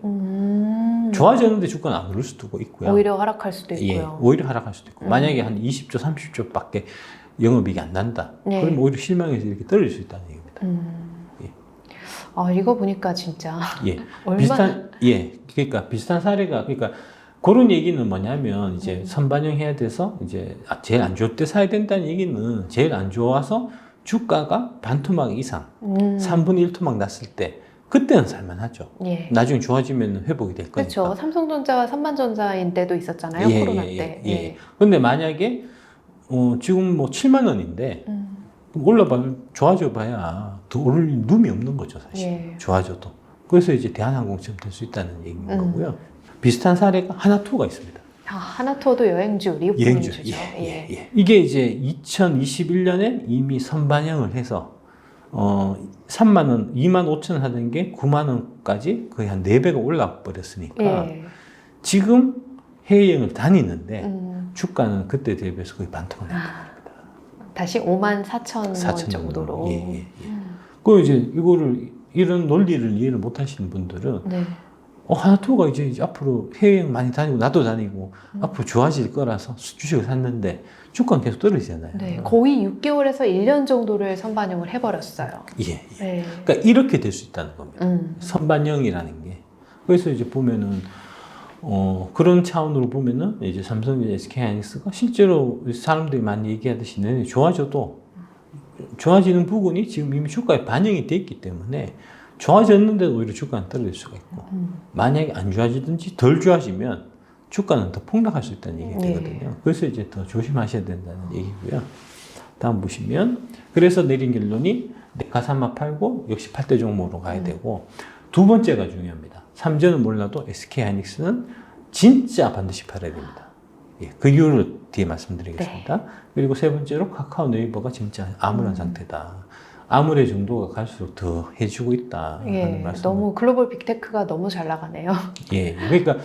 좋아졌는데 주가는 안 오를 수도 있고요. 오히려 하락할 수도 있고요. 오히려 하락할 수도 있고 만약에 한 20조, 30조밖에 영업이익이 안 난다. 네. 그러면 오히려 실망해서 이렇게 떨어질 수 있다는 얘기입니다. 이거 보니까 진짜 얼마나 그러니까 비슷한 사례가 그러니까 그런 얘기는 뭐냐면 이제 선반영해야 돼서 이제 제일 안 좋을 때 사야 된다는 얘기는 제일 안 좋아서 주가가 반토막 이상 3분의 1 토막 났을 때 그때는 살만하죠. 예. 나중에 좋아지면 회복이 될 거니까. 그렇죠. 삼성전자와 삼만전자인 때도 있었잖아요. 코로나 때. 근데 만약에 지금 뭐 7만 원인데 올라봐 좋아져 봐야 더 오를 룸이 없는 거죠, 사실. 좋아져도. 그래서 이제 대한항공처럼 될 수 있다는 얘기인 거고요. 비슷한 사례가 하나투어가 있습니다. 하나투어도 여행주, 리오프닝주죠. 이게 이제 2021년에 이미 선반영을 해서 3만 원, 2만 5천 원 하던 게 9만 원까지 거의 한 4배가 올라 버렸으니까 지금 해외여행을 다니는데 주가는 그때 대비해서 거의 반토막 났다. 다시 54,000원 정도로. 그 이제 이거를 이런 논리를 이해를 못 하시는 분들은 하나투어가 이제 앞으로 해외여행 많이 다니고 나도 다니고 앞으로 좋아질 거라서 주식을 샀는데 주가는 계속 떨어지잖아요. 네, 거의 6개월에서 1년 정도를 선반영을 해버렸어요. 예. 네. 그러니까 이렇게 될 수 있다는 겁니다. 선반영이라는 게. 그래서 이제 보면은 그런 차원으로 보면은 이제 삼성전자, SK하이닉스가 실제로 사람들이 많이 얘기하듯이 내년에 좋아져도 좋아지는 부분이 지금 이미 주가에 반영이 돼 있기 때문에 좋아졌는데도 오히려 주가는 떨어질 수가 있고 만약에 안 좋아지든지 덜 좋아지면 주가는 더 폭락할 수 있다는 얘기가 되거든요. 그래서 이제 더 조심하셔야 된다는 얘기고요. 다음 보시면 그래서 내린 결론이 가사만 팔고 역시 8대 종목으로 가야 되고 두 번째가 중요합니다. 삼전은 몰라도 SK하이닉스는 진짜 반드시 팔아야 됩니다. 예, 그 이유를 뒤에 말씀드리겠습니다. 네. 그리고 세 번째로 카카오 네이버가 진짜 암울한 상태다. 암울의 정도가 갈수록 더 해지고 있다. 예, 하는 말씀. 너무 글로벌 빅테크가 너무 잘 나가네요. 예, 그러니까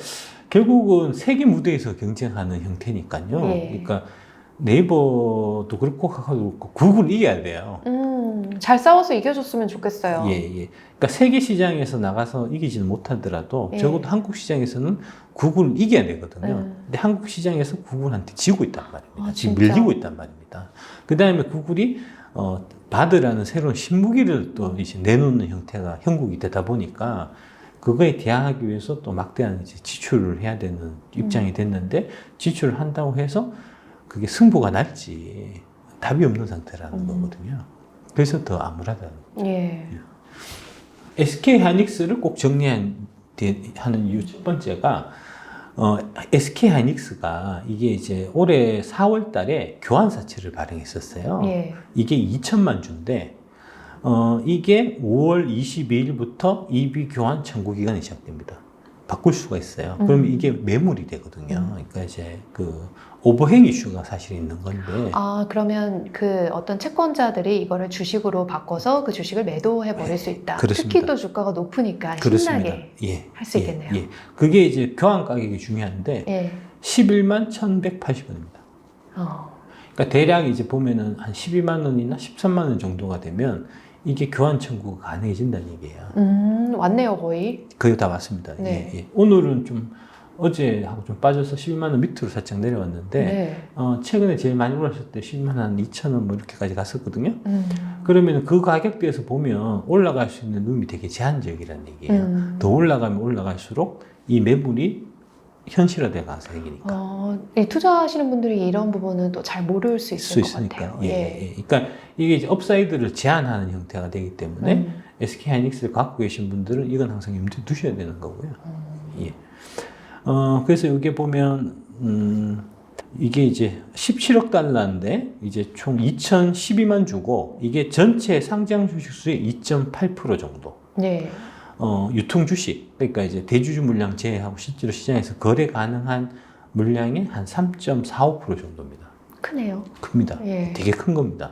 결국은 세계 무대에서 경쟁하는 형태니까요. 예. 그러니까 네이버도 그렇고 카카오도 그렇고 구글 이겨야 돼요. 잘 싸워서 이겨줬으면 좋겠어요. 예, 예. 그러니까 세계 시장에서 나가서 이기지는 못하더라도 예. 적어도 한국 시장에서는 구글을 이겨야 되거든요. 근데 한국 시장에서 구글한테 지고 있단 말입니다. 아, 지금 진짜? 밀리고 있단 말입니다. 그 다음에 구글이 바드라는 새로운 신무기를 또 이제 내놓는 형태가 형국이 되다 보니까 그거에 대항하기 위해서 또 막대한 이제 지출을 해야 되는 입장이 됐는데 지출을 한다고 해서 그게 승부가 날지 답이 없는 상태라는 거거든요. 그래서 더 암울하다는 거예요. 예. SK하이닉스를 꼭 정리하는 이유 첫 번째가 SK하이닉스가 이게 이제 올해 4월 달에 교환사채를 발행했었어요. 예. 이게 2천만 주인데 이게 5월 22일부터 EB 교환 청구 기간이 시작됩니다. 바꿀 수가 있어요. 그러면 이게 매물이 되거든요. 그러니까 이제 그 오버행 이슈가 사실 있는 건데. 아, 그러면 그 어떤 채권자들이 이거를 주식으로 바꿔서 그 주식을 매도해 버릴 수 있다. 그렇습니다. 특히 또 주가가 높으니까 그렇습니다. 신나게 예. 할 수 있겠네요. 예. 그게 이제 교환 가격이 중요한데 예. 11만 1,180원입니다. 그러니까 대략 이제 보면은 한 12만 원이나 13만 원 정도가 되면 이게 교환 청구가 가능해진다는 얘기예요. 왔네요, 거의. 거의 다 맞습니다. 네. 예, 예. 오늘은 좀 어제하고 좀 빠져서 12만 원 밑으로 살짝 내려왔는데 네. 최근에 제일 많이 올랐을 때 10만 한 2천 원 뭐 이렇게까지 갔었거든요. 음. 그러면 그 가격대에서 보면 올라갈 수 있는 룸이 되게 제한적이라는 얘기예요. 더 올라가면 올라갈수록 이 매물이 현실화될 가능성이 생기니까. 이 투자하시는 분들이 이런 부분은 또 잘 모를 수 있을 것 같아요. 예, 예. 그러니까 이게 이제 업사이드를 제한하는 형태가 되기 때문에 SK하이닉스를 갖고 계신 분들은 이건 항상 염두에 두셔야 되는 거고요. 예. 그래서 여기 보면 이게 이제 17억 달러인데 이제 총 2,012만 주고 이게 전체 상장 주식 수의 2.8% 정도. 네. 유통 주식, 그러니까 이제 대주주 물량 제외하고 실제로 시장에서 거래 가능한 물량의 한 3.45% 정도입니다. 크네요. 큽니다. 예. 되게 큰 겁니다.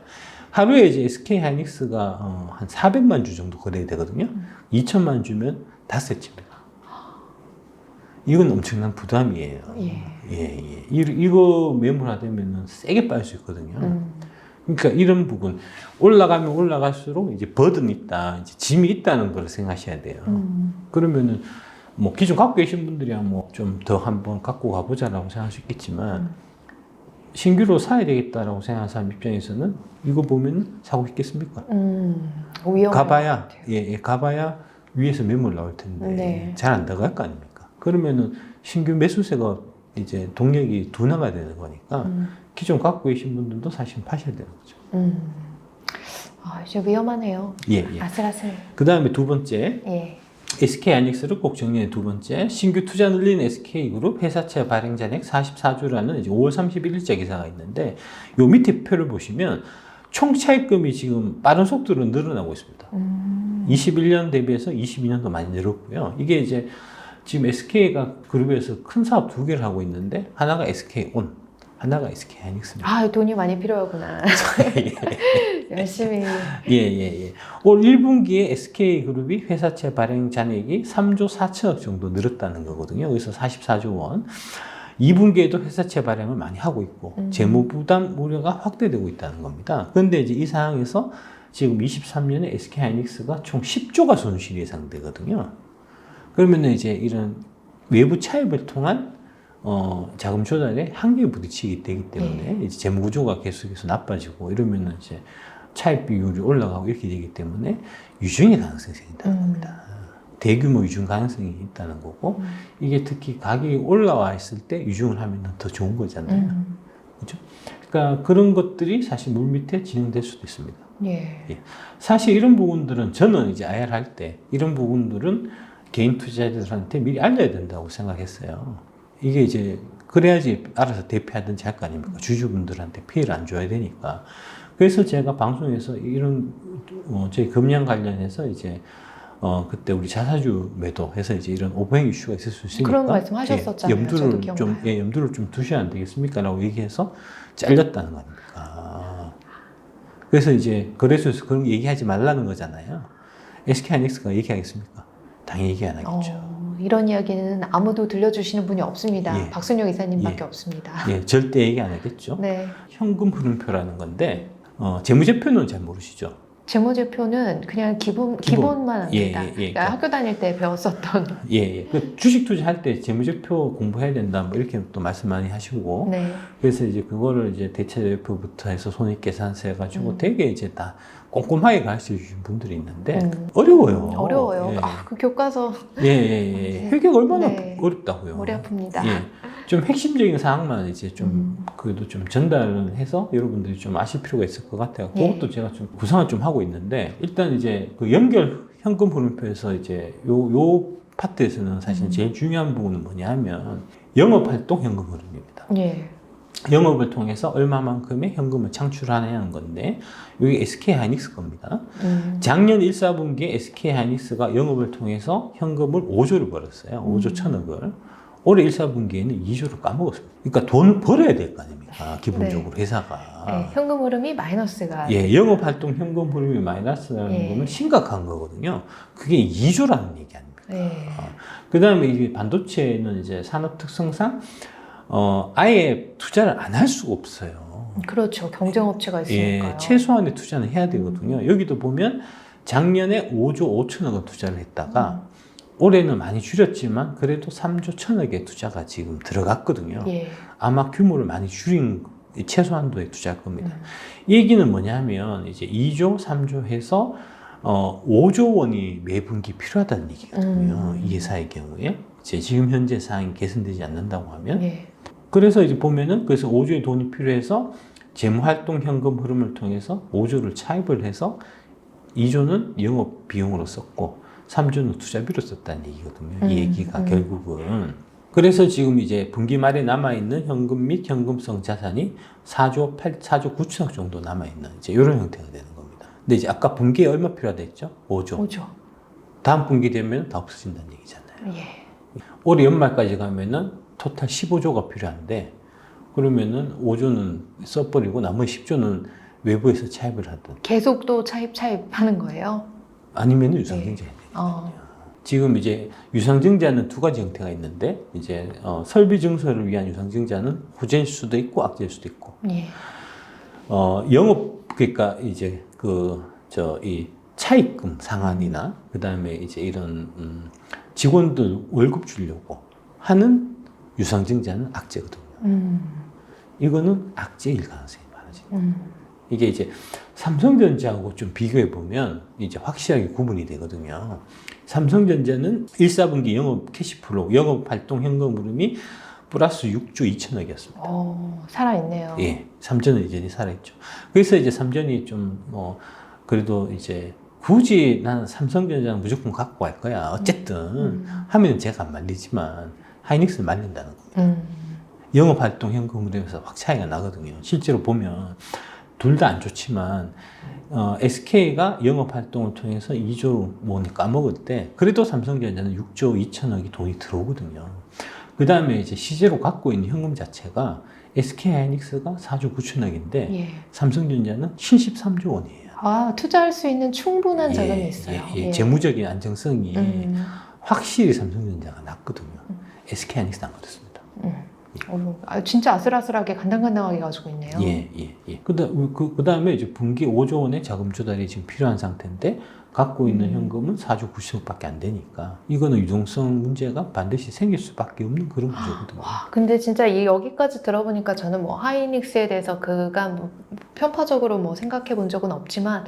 하루에 이제 SK하이닉스가 한 400만 주 정도 거래되거든요. 2천만 주면 닷새치입니다. 이건 엄청난 부담이에요. 예. 예. 이거 매물화되면 세게 빠질 수 있거든요. 그러니까 이런 부분 올라가면 올라갈수록 이제 버든이 있다, 이제 짐이 있다는 걸 생각하셔야 돼요. 그러면은 뭐 기존 갖고 계신 분들이야 뭐 좀 더 한번 갖고 가보자라고 생각할 수 있겠지만 신규로 사야 되겠다라고 생각하는 사람 입장에서는 이거 보면 사고 있겠습니까? 위험한 가봐야 것 같아요. 예, 가봐야 위에서 매물 나올 텐데 네. 잘 안 들어갈 거 아닙니까? 그러면은 신규 매수세가 이제 동력이 둔화가 되는 거니까 기존 갖고 계신 분들도 사실 파셔야 되는 거죠. 이제 위험하네요. 예, 예. 아슬아슬. 그 다음에 두 번째, 예. SK하이닉스를 꼭 정리해 두 번째, 신규 투자 늘린 SK그룹 회사채 발행 잔액 44조라는 이제 5월 31일자 기사가 있는데, 요 밑에 표를 보시면 총 차입금이 지금 빠른 속도로 늘어나고 있습니다. 21년 대비해서 22년도 많이 늘었고요. 이게 이제 지금 SK가 그룹에서 큰 사업 두 개를 하고 있는데, 하나가 SK온, 하나가 SK하이닉스입니다. 돈이 많이 필요하구나. 열심히. 예. 올 1분기에 SK그룹이 회사채 발행 잔액이 3조 4천억 정도 늘었다는 거거든요. 그래서 44조 원. 2분기에도 회사채 발행을 많이 하고 있고, 재무부담 우려가 확대되고 있다는 겁니다. 그런데 이제 이 상황에서 지금 23년에 SK하이닉스가 총 10조가 손실이 예상되거든요. 그러면은 이제 이런 외부 차입을 통한 자금 조달에 한계에 부딪히게 되기 때문에 이제 재무 구조가 계속해서 나빠지고 이러면은 이제 차입 비율이 올라가고 이렇게 되기 때문에 유증의 가능성이 생긴다는 겁니다. 대규모 유증 가능성이 있다는 거고 이게 특히 가격이 올라와 있을 때 유증을 하면 더 좋은 거잖아요. 그렇죠? 그러니까 그런 것들이 사실 물 밑에 진행될 수도 있습니다. 예. 사실 이런 부분들은 저는 이제 IR 할 때 이런 부분들은 개인 투자자들한테 미리 알려야 된다고 생각했어요. 이게 이제 그래야지 알아서 대피하든지 할 거 아닙니까? 주주분들한테 피해를 안 줘야 되니까. 그래서 제가 방송에서 이런 저희 금융 관련해서 이제 그때 우리 자사주 매도해서 이제 이런 오버행 이슈가 있을 수 있으니까 그런 말씀 하셨었잖아요. 염두를 좀 두셔야 안 되겠습니까? 라고 얘기해서 잘렸다는 겁니까? 그래서 이제 거래소에서 그런 거 얘기하지 말라는 거잖아요. SK하이닉스가 얘기하겠습니까? 당연히 얘기 안 하겠죠. 이런 이야기는 아무도 들려주시는 분이 없습니다. 박순영 이사님밖에 없습니다. 절대 얘기 안 하겠죠. 네. 현금 흐름표라는 건데 재무제표는 잘 모르시죠? 재무제표는 그냥 기본만 합니다. 그러니까 학교 다닐 때 배웠었던. 그 주식 투자할 때 재무제표 공부해야 된다, 뭐 이렇게 또 말씀 많이 하시고. 그래서 이제 그거를 이제 대체제표부터 해서 손익계산서 해가지고 되게 이제 다 꼼꼼하게 가르쳐 주신 분들이 있는데 어려워요. 어려워요. 그 교과서. 회계가 얼마나 어렵다고요. 머리 아픕니다. 좀 핵심적인 사항만 이제 좀 그래도 좀 전달을 해서 여러분들이 좀 아실 필요가 있을 것 같아요. 그것도 제가 좀 구상을 좀 하고 있는데 일단 이제 그 연결 현금 흐름표에서 이제 요 파트에서는 사실 제일 중요한 부분은 뭐냐 하면 영업활동 현금 흐름입니다. 영업을 통해서 얼마만큼의 현금을 창출하냐는 건데 여기 SK하이닉스 겁니다. 작년 1, 4분기에 SK하이닉스가 영업을 통해서 현금을 5조를 벌었어요. 5조 1,000억을. 올해 1, 4분기에는 2조를 까먹었습니다. 그러니까 돈을 벌어야 될 거 아닙니까? 기본적으로 회사가. 현금 흐름이 마이너스가. 영업활동 현금 흐름이 마이너스라는 거는 심각한 거거든요. 그게 2조라는 얘기 아닙니까? 그 다음에 이 반도체는 이제 산업 특성상 아예 투자를 안 할 수가 없어요. 그렇죠. 경쟁업체가 있으니까요. 최소한의 투자는 해야 되거든요. 여기도 보면 작년에 5조 5천억을 투자를 했다가 올해는 많이 줄였지만 그래도 3조 1천억의 투자가 지금 들어갔거든요. 아마 규모를 많이 줄인 최소한도의 투자일 겁니다. 이 얘기는 뭐냐면 이제 2조, 3조 해서 5조 원이 매분기 필요하다는 얘기거든요. 이 회사의 경우에 이제 지금 현재 상황이 개선되지 않는다고 하면 그래서 이제 보면은 그래서 5조의 돈이 필요해서 재무활동 현금 흐름을 통해서 5조를 차입을 해서 2조는 영업 비용으로 썼고 3조는 투자비로 썼다는 얘기거든요. 이 얘기가 결국은. 그래서 지금 이제 분기 말에 남아있는 현금 및 현금성 자산이 4조 9천억 정도 남아있는 이제 이런 형태가 되는 겁니다. 근데 이제 아까 분기에 얼마 필요하다 했죠? 5조. 다음 분기 되면 다 없어진다는 얘기잖아요. 올해 연말까지 가면은 토탈 15조가 필요한데 그러면은 5조는 써버리고 나머지 10조는 외부에서 차입을 하든. 계속 또 차입하는 거예요? 아니면 유상증자 해야 되거든요. 지금 이제 유상증자는 두 가지 형태가 있는데 이제 설비 증설을 위한 유상증자는 후제일 수도 있고 악재일 수도 있고. 영업 그러니까 이제 이 차입금 상환이나 그 다음에 이제 이런 직원들 월급 주려고 하는 유상증자는 악재거든요. 이거는 악재일 가능성이 많아집니다. 이게 이제 삼성전자하고 좀 비교해 보면 이제 확실하게 구분이 되거든요. 삼성전자는 1, 4분기 영업 캐시플로우, 영업 활동 현금 흐름이 플러스 6조 2천억이었습니다. 살아있네요. 삼전은 이제 살아있죠. 그래서 이제 삼전이 좀 그래도 이제 굳이 나는 삼성전자는 무조건 갖고 갈 거야. 어쨌든 하면 제가 안 말리지만 하이닉스는 말린다는 겁니다. 영업활동 현금 흐름에서 확 차이가 나거든요. 실제로 보면 둘 다 안 좋지만 SK가 영업활동을 통해서 2조 원을 까먹을 때 그래도 삼성전자는 6조 2천억이 돈이 들어오거든요. 그 다음에 이제 시제로 갖고 있는 현금 자체가 SK하이닉스가 4조 9천억인데 삼성전자는 73조 원이에요. 투자할 수 있는 충분한 자금이 있어요. 재무적인 안정성이 확실히 삼성전자가 낫거든요. SK하이닉스는 안 그렇습니다. 진짜 아슬아슬하게 간당간당하게 가지고 있네요. 예. 그다음에 이제 분기 5조 원의 자금 조달이 지금 필요한 상태인데 갖고 있는 현금은 4조 90억밖에 안 되니까 이거는 유동성 문제가 반드시 생길 수밖에 없는 그런 구조거든요. 와, 근데 진짜 여기까지 들어보니까 저는 뭐 하이닉스에 대해서 그간 뭐 편파적으로 뭐 생각해 본 적은 없지만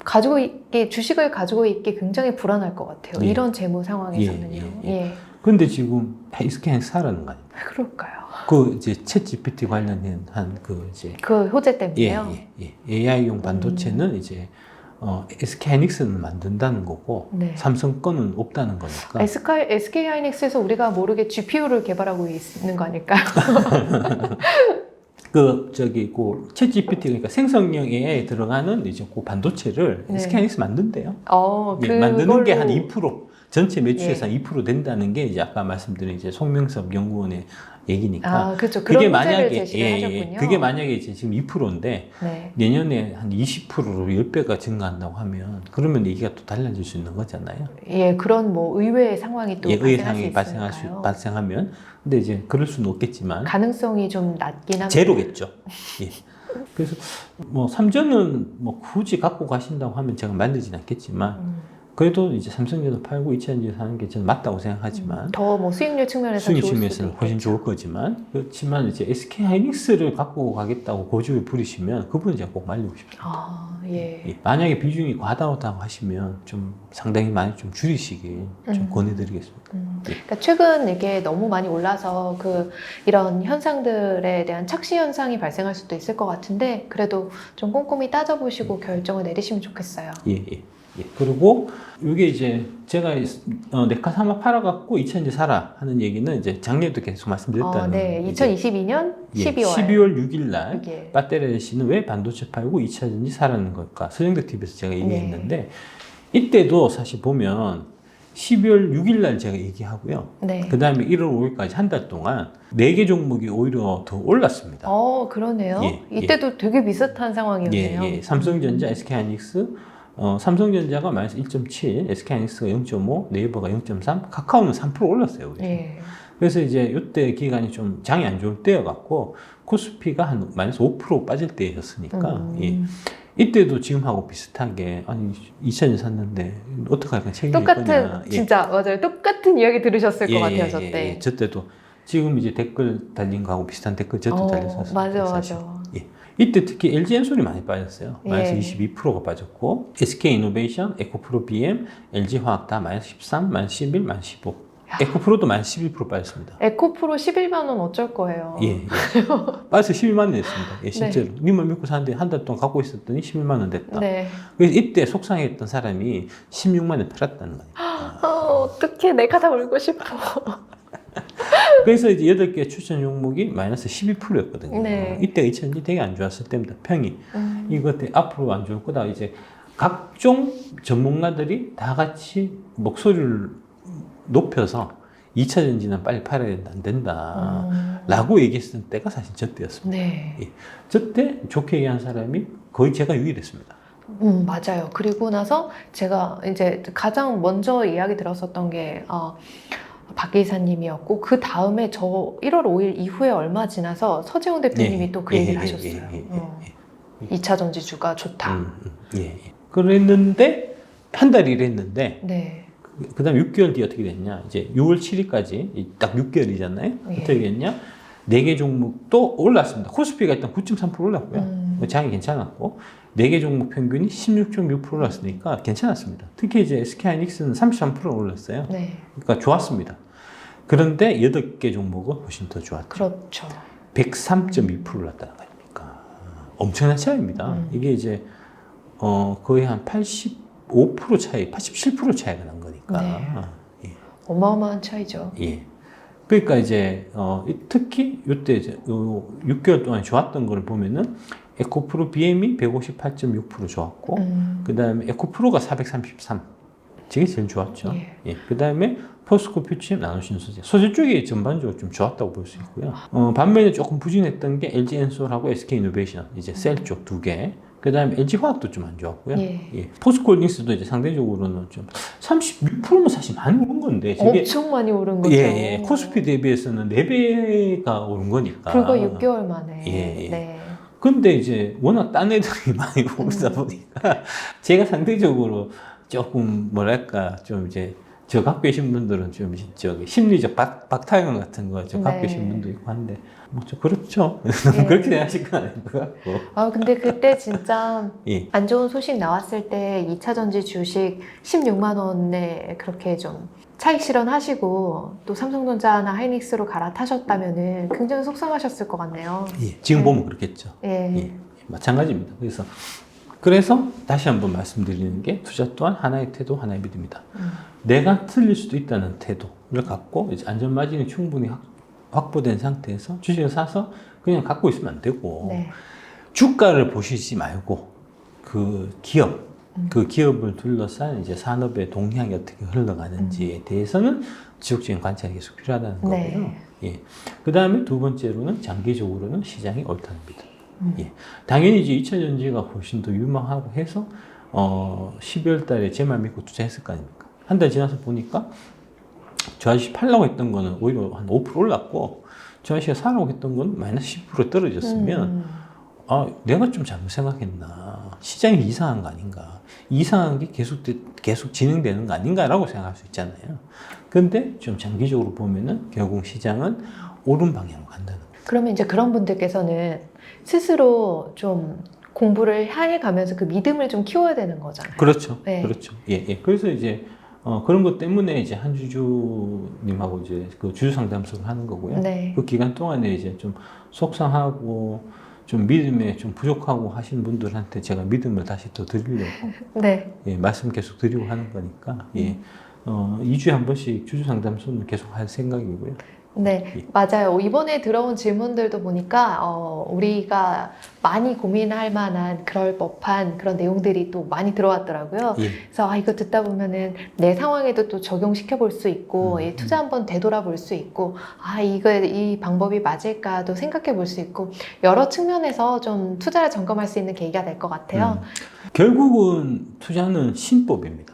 주식을 가지고 있기 굉장히 불안할 것 같아요. 예. 이런 재무 상황에서는요. 예. 근데 지금 SK하이닉스 하라는 거 아닙니까? 왜 그럴까요? 그 이제 챗 GPT 관련된 그 이제 그 호재 때문에요. AI용 반도체는 이제 SK하이닉스는 만든다는 거고 네. 삼성 거는 없다는 거니까. SK 하이닉스에서 우리가 모르게 GPU를 개발하고 있는 거 아닐까요? 챗 GPT 그러니까 생성형 AI에 들어가는 이제 그 반도체를 네. SK하이닉스 만든대요. 그걸로... 만드는 게 한 2%. 전체 매출에서 한 2% 된다는 게 이제 아까 말씀드린 이제 송명섭 연구원의 얘기니까. 그렇죠. 그게 그런 만약에 제시를 하셨군요. 그게 만약에 이제 지금 2%인데 네. 내년에 한 20%로 10배가 증가한다고 하면 그러면 얘기가 또 달라질 수 있는 거잖아요. 예, 그런 뭐 의외의 상황이 또 의외의 발생할 상황이 수 발생하면 근데 이제 그럴 수는 없겠지만 가능성이 좀 낮긴 합니다. 제로겠죠. 예. 그래서 뭐 삼전은 뭐 굳이 갖고 가신다고 하면 제가 만들진 않겠지만 그래도 이제 삼성전자 팔고 이차전지 사는 게 저는 맞다고 생각하지만 더 뭐 수익률 측면에서 수익 좋을 측면에서는 수도 훨씬 있겠죠. 좋을 거지만 그렇지만 이제 SK 하이닉스를 갖고 가겠다고 고집을 부리시면 그분은 제가 꼭 말리고 싶습니다. 예. 만약에 비중이 과다하다고 하시면 좀 상당히 많이 좀 줄이시길 좀 권해드리겠습니다. 그러니까 최근 이게 너무 많이 올라서 이런 현상들에 대한 착시 현상이 발생할 수도 있을 것 같은데 그래도 좀 꼼꼼히 따져보시고 결정을 내리시면 좋겠어요. 그리고 이게 이제 제가 네카사마 팔아갖고 이차전지 사라 하는 얘기는 이제 작년에도 계속 말씀드렸다는. 네, 2022년 12월. 12월 6일 날 6일. 빠테레 씨는 왜 반도체 팔고 이차전지 사라는 걸까? 서정대 TV에서 제가 얘기했는데 이때도 사실 보면 12월 6일 날 제가 얘기하고요. 네. 그 다음에 1월 5일까지 한 달 동안 4개 종목이 오히려 더 올랐습니다. 그러네요. 이때도 되게 비슷한 상황이었네요. 삼성전자, SK하이닉스, 삼성전자가 마이너스 1.7, SK하이닉스가 0.5, 네이버가 0.3, 카카오는 3% 올랐어요. 그래서 이제 이때 기간이 좀 장이 안 좋을 때여갖고 코스피가 한 마이너스 5% 빠질 때였으니까 이때도 지금하고 비슷하게 아니 2차전 샀는데 어떡할까 책임질 거냐. 똑같은 진짜 맞아요. 똑같은 이야기 들으셨을 것 같아요. 저 때. 저 때도 지금 이제 댓글 달린 거하고 비슷한 댓글 저도 달렸었어요. 맞아. 이때 특히 LG엔솔이 많이 빠졌어요. 마이너스 22%가 빠졌고 SK이노베이션, 에코프로 BM, LG화학 다 마이너스 13, 마이너스 11, 마이너스 15. 에코프로도 마이너스 11% 빠졌습니다. 에코프로 11만 원 어쩔 거예요. 빠져서 11만 원 됐습니다. 실제로. 님만 믿고 사는데 한 달 동안 갖고 있었더니 11만 원 됐다. 그래서 이때 속상했던 사람이 16만 원 팔았다는 거예요. 어떡해. 내가 다 울고 싶어. 그래서 이제 8개 추천 종목이 마이너스 12%였거든요. 이때 2000년이 되게 안 좋았을 때입니다. 평이. 이것 때문에 앞으로 안 좋을 거다. 이제 각종 전문가들이 다 같이 목소리를 높여서 2차 전지는 빨리 팔아야 된다, 안 된다. 라고 얘기했을 때가 사실 저 때였습니다. 저 때 좋게 얘기한 사람이 거의 제가 유일했습니다. 맞아요. 그리고 나서 제가 이제 가장 먼저 이야기 들었었던 게, 박 기사님이었고 그 다음에 저 1월 5일 이후에 얼마 지나서 서재용 대표님이 또 그 얘기를 하셨어요. 2차 전지주가 좋다. 그랬는데 한 달 일했는데 그 다음 6개월 뒤에 어떻게 됐냐 이제 6월 7일까지 딱 6개월이잖아요. 어떻게 됐냐 4개 종목 또 올랐습니다. 코스피가 일단 9.3% 올랐고요. 장이 괜찮았고 4개 종목 평균이 16.6% 올랐으니까 괜찮았습니다. 특히 이제 SK하이닉스는 33% 올랐어요. 그러니까 좋았습니다. 그런데 8개 종목은 훨씬 더 좋았죠. 그렇죠. 103.2% 올랐다는 거니까 엄청난 차이입니다. 이게 이제 거의 한 85% 차이, 87% 차이가 난 거니까. 어마어마한 차이죠. 그러니까 이제 특히 이때 이제 6개월 동안 좋았던 걸 보면은 에코프로 BM이 158.6% 좋았고 그 다음에 에코프로가 433. 저게 제일 좋았죠. 그 다음에 포스코 퓨처엠 나노신 소재 쪽이 전반적으로 좀 좋았다고 볼 수 있고요. 반면에 조금 부진했던 게 LG엔솔하고 SK이노베이션 이제 셀 쪽 2개. 그다음에 LG화학도 좀 안 좋았고요. 예. 포스코홀딩스도 이제 상대적으로는 좀 36%면 사실 많이 오른 건데 저게 엄청 많이 오른 거죠. 코스피 대비해서는 4배가 오른 거니까. 불과 6개월 만에. 예. 네. 근데 이제 워낙 딴 애들이 많이 오르다 보니까 제가 상대적으로 조금 뭐랄까 좀 이제 저 갖고 계신 분들은 좀 저기 심리적 박탈감 같은 거 저 갖고 네. 계신 분도 있고 한데 뭐 좀 그렇죠. 예. 그렇게 생각하실 건 아닌 것 같고. 근데 그때 진짜 예. 안 좋은 소식 나왔을 때 2차전지 주식 16만 원에 그렇게 좀 차익 실현하시고 또 삼성전자나 하이닉스로 갈아타셨다면은 굉장히 속상하셨을 것 같네요. 예. 지금 보면 그렇겠죠. 예. 예. 마찬가지입니다. 그래서 다시 한번 말씀드리는 게 투자 또한 하나의 태도, 하나의 믿음이다. 내가 틀릴 수도 있다는 태도를 갖고 이제 안전마진이 충분히 확보된 상태에서 주식을 사서 그냥 갖고 있으면 안 되고 네. 주가를 보시지 말고 그 기업, 그 기업을 둘러싼 이제 산업의 동향이 어떻게 흘러가는지에 대해서는 지속적인 관찰이 계속 필요하다는 거고요. 네. 예. 그 다음에 두 번째로는 장기적으로는 시장이 옳다는 믿음. 예. 당연히 이제 2차 전지가 훨씬 더 유망하고 해서 12월 달에 제 말 믿고 투자했을 거 아닙니까? 한 달 지나서 보니까 저 아저씨 팔라고 했던 거는 오히려 한 5% 올랐고 저 아저씨가 사라고 했던 건 마이너스 10% 떨어졌으면 내가 좀 잘못 생각했나, 시장이 이상한 거 아닌가, 이상한 게 계속 진행되는 거 아닌가라고 생각할 수 있잖아요. 근데 좀 장기적으로 보면은 결국 시장은 옳은 방향으로 간다는 거예요. 그러면 이제 그런 분들께서는 스스로 좀 공부를 해가면서 그 믿음을 좀 키워야 되는 거잖아요. 그렇죠. 네. 그렇죠. 예. 그래서 이제 그런 것 때문에 이제 한주주님하고 이제 그 주주 상담소를 하는 거고요. 네. 그 기간 동안에 이제 좀 속상하고 좀 믿음에 좀 부족하고 하신 분들한테 제가 믿음을 다시 더 드리려고 네. 예, 말씀 계속 드리고 하는 거니까 2주에 한 번씩 주주 상담소는 계속 할 생각이고요. 네, 예. 맞아요. 이번에 들어온 질문들도 보니까 우리가 많이 고민할 만한 그럴 법한 그런 내용들이 또 많이 들어왔더라고요. 예. 그래서 이거 듣다 보면은 내 상황에도 또 적용시켜 볼 수 있고 투자 한번 되돌아볼 수 있고 이 방법이 맞을까도 생각해 볼 수 있고 여러 측면에서 좀 투자를 점검할 수 있는 계기가 될 것 같아요. 결국은 투자는 신법입니다.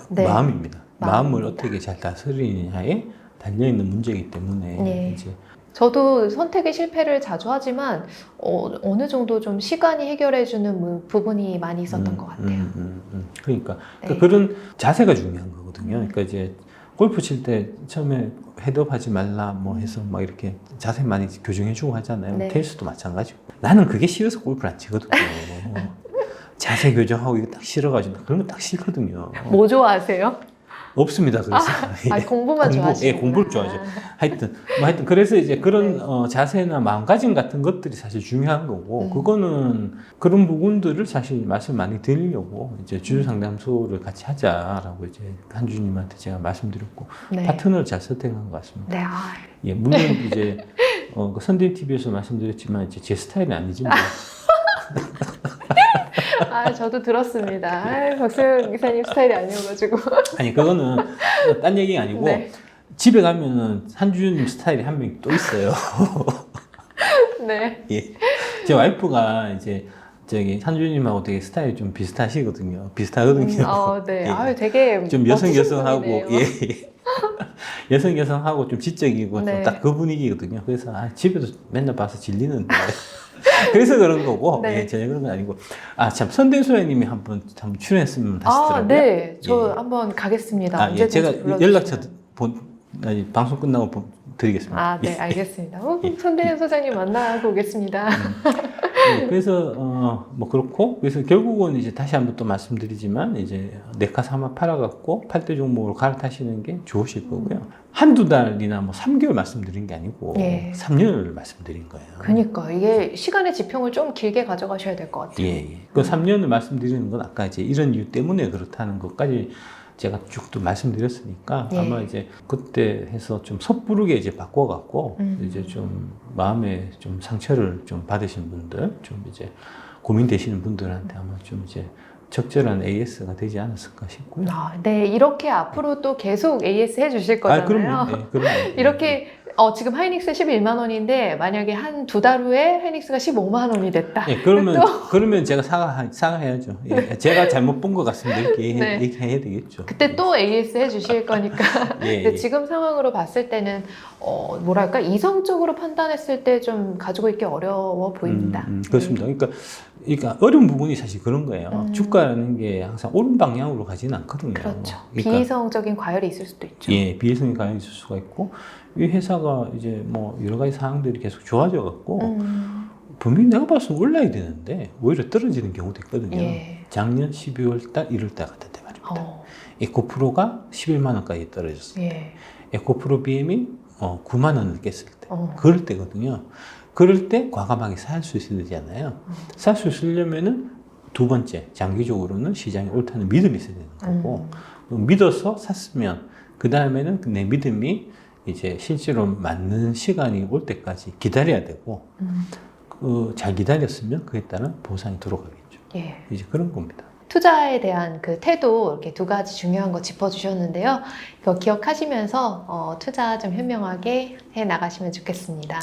네. 마음입니다. 마음을 마음입니다. 어떻게 잘 다스리느냐에 달려있는 문제이기 때문에 네. 이제 저도 선택의 실패를 자주 하지만 어느 정도 좀 시간이 해결해주는 부분이 많이 있었던 것 같아요. 그러니까 네. 그런 자세가 중요한 거거든요. 그러니까 이제 골프 칠 때 처음에 헤드업 하지 말라 뭐 해서 막 이렇게 자세 많이 교정해주고 하잖아요. 네. 테니스도 마찬가지고. 나는 그게 싫어서 골프를 안 치거든요. 자세 교정하고 이거 딱 싫어가지고 그런 거 딱 싫거든요. 뭐 좋아하세요? 없습니다. 그래서 공부만 좋아하시구나. 예, 공부를 좋아하죠. 하여튼 그래서 이제 그런 자세나 마음가짐 같은 것들이 사실 중요한 거고 그거는 그런 부분들을 사실 말씀 많이 드리려고 이제 주주 상담소를 같이 하자라고 이제 한주님한테 제가 말씀드렸고 네. 파트너를 잘 선택한 것 같습니다. 네. 예, 물론 이제 그 선대인 TV에서 말씀드렸지만 이제 제 스타일이 아니지만. 저도 들었습니다. 박수영 기사님 스타일이 아니어가지고. 아니 그거는 딴 얘기가 아니고 네. 집에 가면은 한주님 스타일이 한 명 또 있어요. 네. 예. 제 와이프가 이제 저기 한주님하고 되게 스타일이 좀 비슷하거든요. 네. 예. 되게 좀 멋지신 여성하고 분이네요. 여성하고 좀 지적이고 네. 좀 딱 그 분위기거든요. 그래서 집에도 맨날 봐서 질리는데. 그래서 그런 거고, 네. 예, 전혀 그런 건 아니고. 참, 선대소야님이 한번 출연했으면 하시더라고요. 네. 저 예. 한번 가겠습니다. 예, 언제든지 제가 불러주시면. 연락처 방송 끝나고 드리겠습니다. 네, 알겠습니다. 손대현 소장님 만나고 오겠습니다. 예, 그래서 뭐 그렇고 그래서 결국은 이제 다시 한번 또 말씀드리지만 이제 네카 사마 팔아갖고 8대 종목으로 갈아타시는 게 좋으실 거고요. 한두 달이나 뭐 3개월 말씀드린 게 아니고 예. 3년을 말씀드린 거예요. 그러니까 이게 시간의 지평을 좀 길게 가져가셔야 될 것 같아요. 예. 그 3년을 말씀드리는 건 아까 이제 이런 이유 때문에 그렇다는 것까지 제가 쭉 또 말씀드렸으니까 예. 아마 이제 그때 해서 좀 섣부르게 이제 바꿔갖고 이제 좀 마음에 좀 상처를 좀 받으신 분들, 좀 이제 고민되시는 분들한테 아마 좀 이제 적절한 AS가 되지 않았을까 싶고요. 네, 이렇게 앞으로 또 계속 AS 해주실 거잖아요. 그럼요. 예, 그럼요. 이렇게 지금 하이닉스 11만 원인데 만약에 한 두 달 후에 하이닉스가 15만 원이 됐다. 예, 그러면 제가 사과해야죠. 예, 제가 잘못 본 것 같습니다. 이렇게 네. 얘기해야 되겠죠. 그때 또 AS 해주실 거니까. 예, 근데 예. 지금 상황으로 봤을 때는 뭐랄까 이성적으로 판단했을 때 좀 가지고 있기 어려워 보입니다. 그렇습니다. 그러니까 어려운 부분이 사실 그런 거예요. 음. 주가라는 게 항상 옳은 방향으로 가지는 않거든요. 그렇죠. 그러니까 비이성적인 과열이 있을 수도 있죠. 예, 비이성이 가능이 있을 수가 있고, 이 회사가 이제 뭐 여러 가지 사항들이 계속 좋아져 갖고, 분명히 내가 봤을 때 올라야 되는데, 오히려 떨어지는 경우도 있거든요. 예. 작년 12월 달, 1월 달 같은데 말입니다. 어, 에코프로가 11만 원까지 떨어졌어요. 예. 에코프로 BM이 9만 원을 깼을 때, 어. 그럴 때거든요. 그럴 때 과감하게 살 수 있어야 되잖아요. 살 수 있으려면은 두 번째, 장기적으로는 시장이 옳다는 믿음이 있어야 되는 거고, 믿어서 샀으면, 그 다음에는 내 믿음이 이제 실제로 맞는 시간이 올 때까지 기다려야 되고, 잘 기다렸으면 그에 따른 보상이 들어가겠죠. 예. 이제 그런 겁니다. 투자에 대한 그 태도 이렇게 두 가지 중요한 거 짚어주셨는데요. 이거 기억하시면서 투자 좀 현명하게 해 나가시면 좋겠습니다.